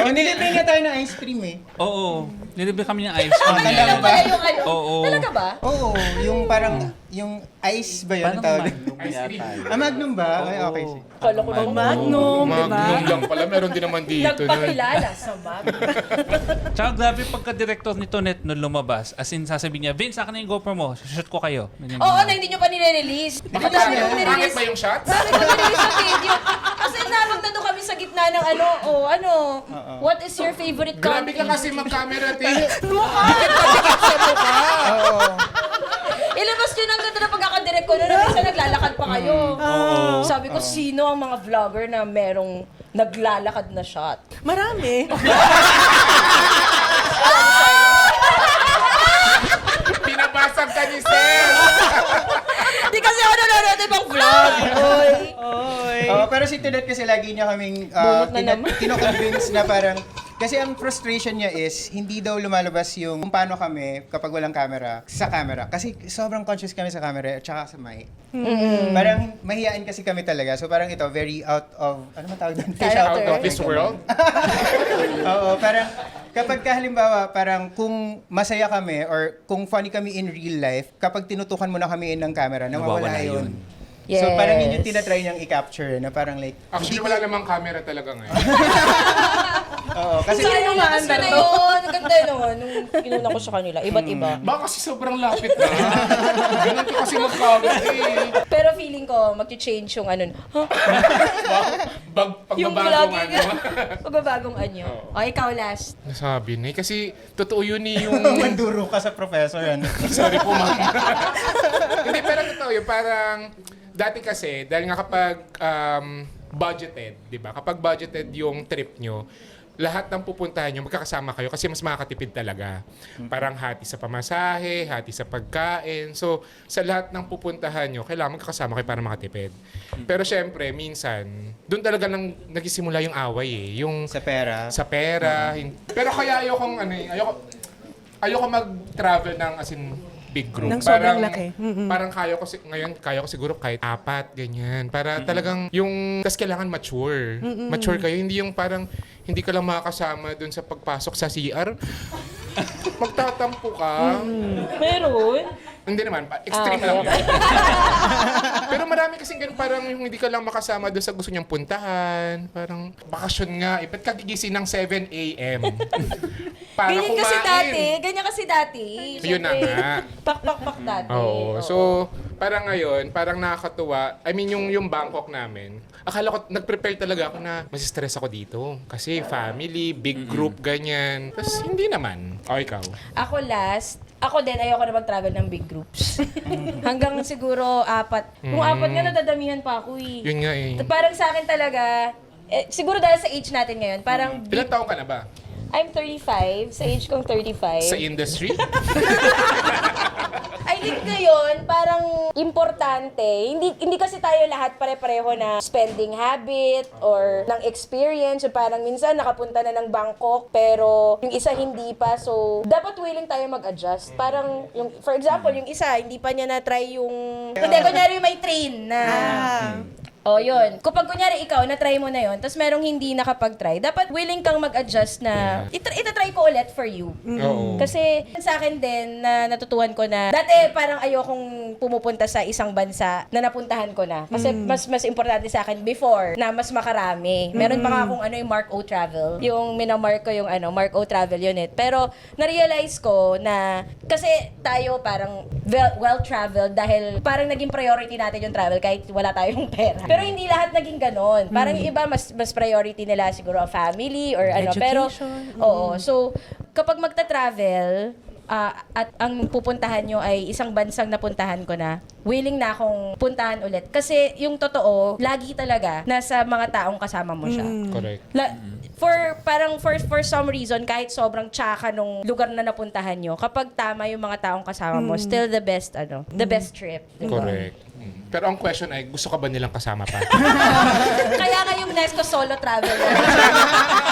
Nilibre nga tayo ng ice cream eh. oo, nilibre kami ng ice cream. Talaga ba? Yung ano? Oo. Talaga ba? Oo, yung parang, yung ice ba yun ang tawag? Magnum ba? Ay, okay. Kala ko naman. Magnum, di ba? Magnum lang pala. Meron din naman dito. nun. Nagpakilala sa map. Tsaka grabe pagka-director ni Tonet nung lumabas, as in sasabihin niya, Vince, akin na yung GoPro mo, shoot ko kayo. Ganyan, Oo, ganyan. na hindi nyo pa nire-release. Bakit Ang dami pangit? kong Pangit nire-release. ba yung shots? Bakit ko nire-release yung video? Kasi nandun kami sa gitna ng what is your favorite Grabe country? ka kasi mag-camera, te. Ilabas nyo na ang ganda na pagkakadirect ko na minsan naglalakad pa kayo. Sabi ko, sino ang mga vlogger na merong naglalakad na shot? Marami. Pinabasag ka ni Sel. Di kasi ako nanonood ibang vlog. Oy. Pero si Tunat kasi lagi niya kaming Bunot na naman. kino-convince na parang, kasi ang frustration niya is, hindi daw lumalabas yung kung paano kami kapag walang camera, sa camera. Kasi sobrang conscious kami sa camera at saka sa mic. Parang mahihain kasi kami talaga. So parang ito, very out of, ano man tawag doon? Fish Out of this world? Oo, parang kapag halimbawa, parang kung masaya kami or kung funny kami in real life, kapag tinutukan mo na kami ng camera, nawawala Nawawala yun. yun. So parang yun yung Yes. tinatry niyang i-capture na parang like, Actually, wala namang camera talaga ngayon. oo, kasi Kasi ano nga, na yun. Ang ganda yun. Nung kinuna ko sa kanila, iba't iba. Baka kasi sobrang lapit na. Ganun ka kasi mag-camera eh. Pero feeling ko, mag-change yung ano. Huh? Yung Pagbabagong vlogging. Pagbabagong anyo. O, ikaw last. Nasabi na eh. Kasi totoo yun eh yung... manduro ka sa professor. Ano? Sorry po, ma'am. Hindi, pero totoo yun. Parang, dati kasi, dahil nga kapag budgeted, di ba? Kapag budgeted yung trip nyo, lahat ng pupuntahan nyo, magkakasama kayo kasi mas makakatipid talaga. Parang hati sa pamasahe, hati sa pagkain. So, sa lahat ng pupuntahan nyo, kailangan magkakasama kayo para makatipid. Pero syempre, minsan, doon talaga nang nagsisimula yung away eh. Yung Sa pera. sa pera. Pero kaya ayokong ano eh, ayoko mag-travel ng as in big group. Ng sobrang laki. Parang kaya ko siguro kahit 4, ganyan. Para talagang yung, tas kailangan mature. Mature kayo, hindi yung parang, hindi ka lang makakasama dun sa pagpasok sa CR. Magtatampo ka. Meron. Hindi naman, extreme lang yun. Pero marami kasing ganun, parang yung hindi ka lang makasama doon sa gusto niyang puntahan. Parang bakasyon nga, ba't ka gigising ng 7 a.m. para Ganyan kumain? kasi dati. Ganyan kasi dati. Yun na Siyempre, nga. Pak dati. Oo. So, parang ngayon, parang nakakatuwa. I mean, yung Bangkok namin, akala ko, nag-prepare talaga ako na masistress ako dito. Kasi family, big group, ganyan. Tapos, hindi naman. O, ikaw? Ako last, ako din, ayoko na mag-travel ng big groups. Hanggang siguro 4. Kung 4 nga, nadadamihan pa ako eh. Yun nga eh. Parang sa akin talaga, siguro dahil sa age natin ngayon, parang Ilan taong ka na ba? I'm 35, sa age kong 35. Sa industry? I think ngayon, parang importante, hindi kasi tayo lahat pare-pareho na spending habit or ng experience. So parang minsan nakapunta na ng Bangkok, pero yung isa hindi pa. So, dapat willing tayo mag-adjust. Parang, for example, yung isa, hindi pa niya na-try yung... Hindi, kunyari may train na... O, yun. Kapag kunyari ikaw, na-try mo na yun, tapos merong hindi nakapag-try, dapat willing kang mag-adjust na, itatry ko ulit for you. Oo. Kasi sa akin din, na natutuhan ko na, dati parang ayokong pumupunta sa isang bansa na napuntahan ko na. Kasi mas importante sa akin before na mas makarami. Meron pa nga akong yung Mark O Travel. Yung minamark ko yung Mark O Travel unit. Pero na-realize ko na, kasi tayo parang well-traveled dahil parang naging priority natin yung travel kahit wala tayong pera. Pero hindi lahat naging ganon. Parang yung iba, mas priority nila siguro ang family or ano. Pero, oo. So, kapag magta-travel, at ang pupuntahan nyo ay isang bansang napuntahan ko na, willing na akong puntahan ulit. Kasi yung totoo, lagi talaga, nasa mga taong kasama mo siya. Correct. For some reason, kahit sobrang tsaka nung lugar na napuntahan nyo, kapag tama yung mga taong kasama mo, still the best, the best trip. Diba? Correct. Pero ang question ay, gusto ka ba nilang kasama pa? Kaya nga yung next ko solo travel.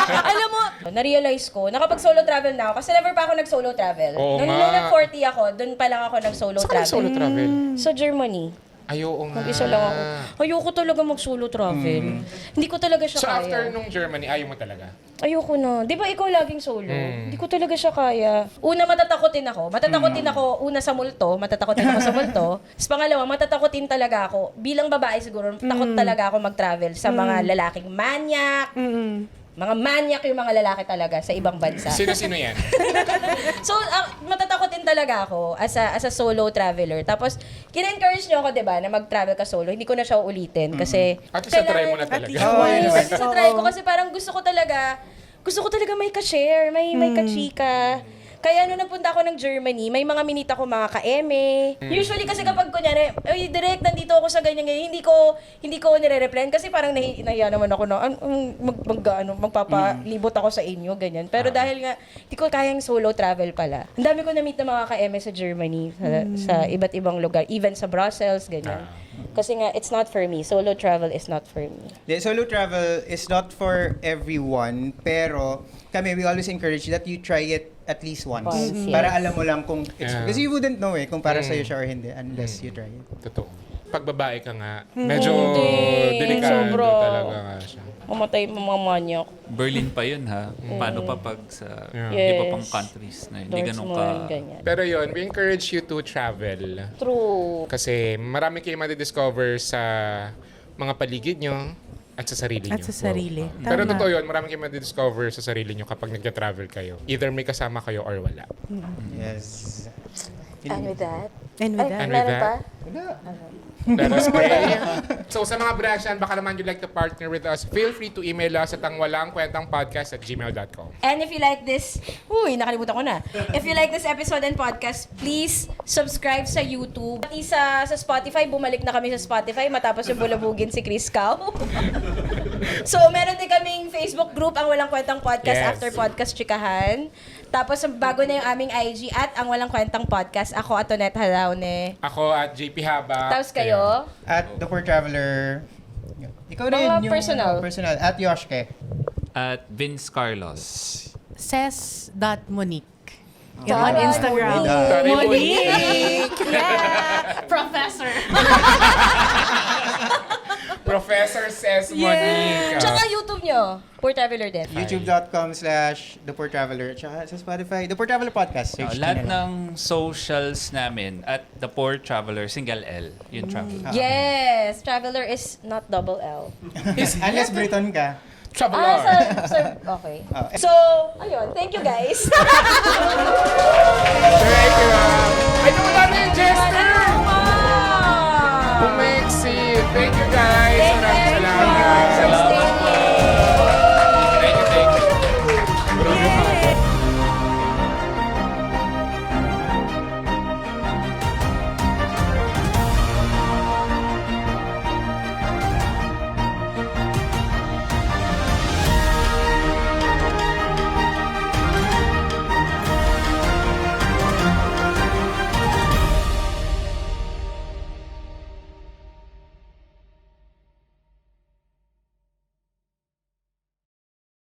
Alam mo, na-realize ko, nakapag-solo travel na ako kasi never pa ako nag-solo travel. Oo Nung nga. nag-40 ako, doon pa lang ako nag-solo Saan ka travel. solo travel? Sa Germany. Ayaw nga. Mag-isa lang ako. Ayoko talaga mag-solo travel. Hindi ko talaga siya So kaya. after nung Germany, ayaw mo talaga? Ayoko na. Di ba ikaw laging solo? Hindi ko talaga siya kaya. Una, matatakotin ako. Una sa multo. Matatakotin ako sa multo. Tapos pangalawa, matatakotin talaga ako. Bilang babae siguro, takot talaga ako mag-travel sa mga lalaking manyak. Mga manyak yung mga lalaki talaga sa ibang bansa. Sino-sino yan? So, matatakotin talaga ako as a solo traveler. Tapos, kina-encourage niyo ako, di ba, na mag-travel ka solo. Hindi ko na siya ulitin kasi... At least try mo na talaga. Yes, sa try ko kasi parang gusto ko talaga may ka-share, may ka-chika. Kaya nung nagpunta ako ng Germany, may mga minita ko mga ka-eme. Usually kasi kapag kunyari, direct, nandito ako sa ganyan-ganyan, hindi ko nire-replyan kasi parang nahiya naman ako na magpapalibot ako sa inyo, ganyan. Pero dahil nga, hindi ko kayang solo travel pala. Ang dami ko na-meet na mga ka-eme sa Germany, sa iba't ibang lugar, even sa Brussels, ganyan. Kasi nga, it's not for me. Solo travel is not for me. The solo travel is not for everyone, pero kami, we always encourage that you try it at least once. Once, Para yes. alam mo lang kung it's, Yeah. kasi you wouldn't know kung para sa'yo siya or hindi unless you try it. Totoo. Pag babae ka nga, medyo Hindi. delikado Sobra. talaga nga siya. Mamatay mga manyak. Berlin pa yun ha. Paano pa pag sa Yeah. iba Yes. pang countries na hindi ganun Dortmund, ka... ganyan. Pero yun, we encourage you to travel. True. Kasi marami kayong madidiscover sa mga paligid nyo at sa sarili nyo. At sa sarili. Wow. Pero Tama. totoo yun, marami kayong madidiscover sa sarili nyo kapag nagka-travel kayo. Either may kasama kayo or wala. Yes. And with that? And with that, And with meron that, pa? let us pray. So sa mga Brasyan, baka naman you'd like to partner with us, feel free to email us at angwalangkwentangpodcast@gmail.com. And if you like this, nakalimutan ko na. If you like this episode and podcast, please subscribe sa YouTube. Pati sa Spotify, bumalik na kami sa Spotify matapos yung bulabugin si Chris Cow. So, meron din kaming Facebook group, Ang Walang Kwentang Podcast, Yes. After Podcast Chikahan. Tapos, bago na yung aming IG at Ang Walang Kwentang Podcast. Ako, Atonet Halaune. Ako at JP Haba. Tapos kayo, At The Poor Traveler. Ikaw rin Mga yung personal. personal. At Yoshke. At Vince Carlos. Ses.Monique. Yan Tara, on Instagram. Tari Monique! Yeah! Professor. Professor says Monique. tsaka YouTube nyo. Poor Traveler din. YouTube.com/The Poor Traveler. Tsaka sa Spotify, The Poor Traveler Podcast. Search Lahat nyo na lang. ng socials namin at The Poor Traveler, single L, yung travel. Yes! Traveler is not double L. Unless Briton ka. Traveler. Okay. So, ayun. Thank you, guys. Thank you. Ay, wala na yung Jester! Wow! Bumaiksi. Thank you, guys.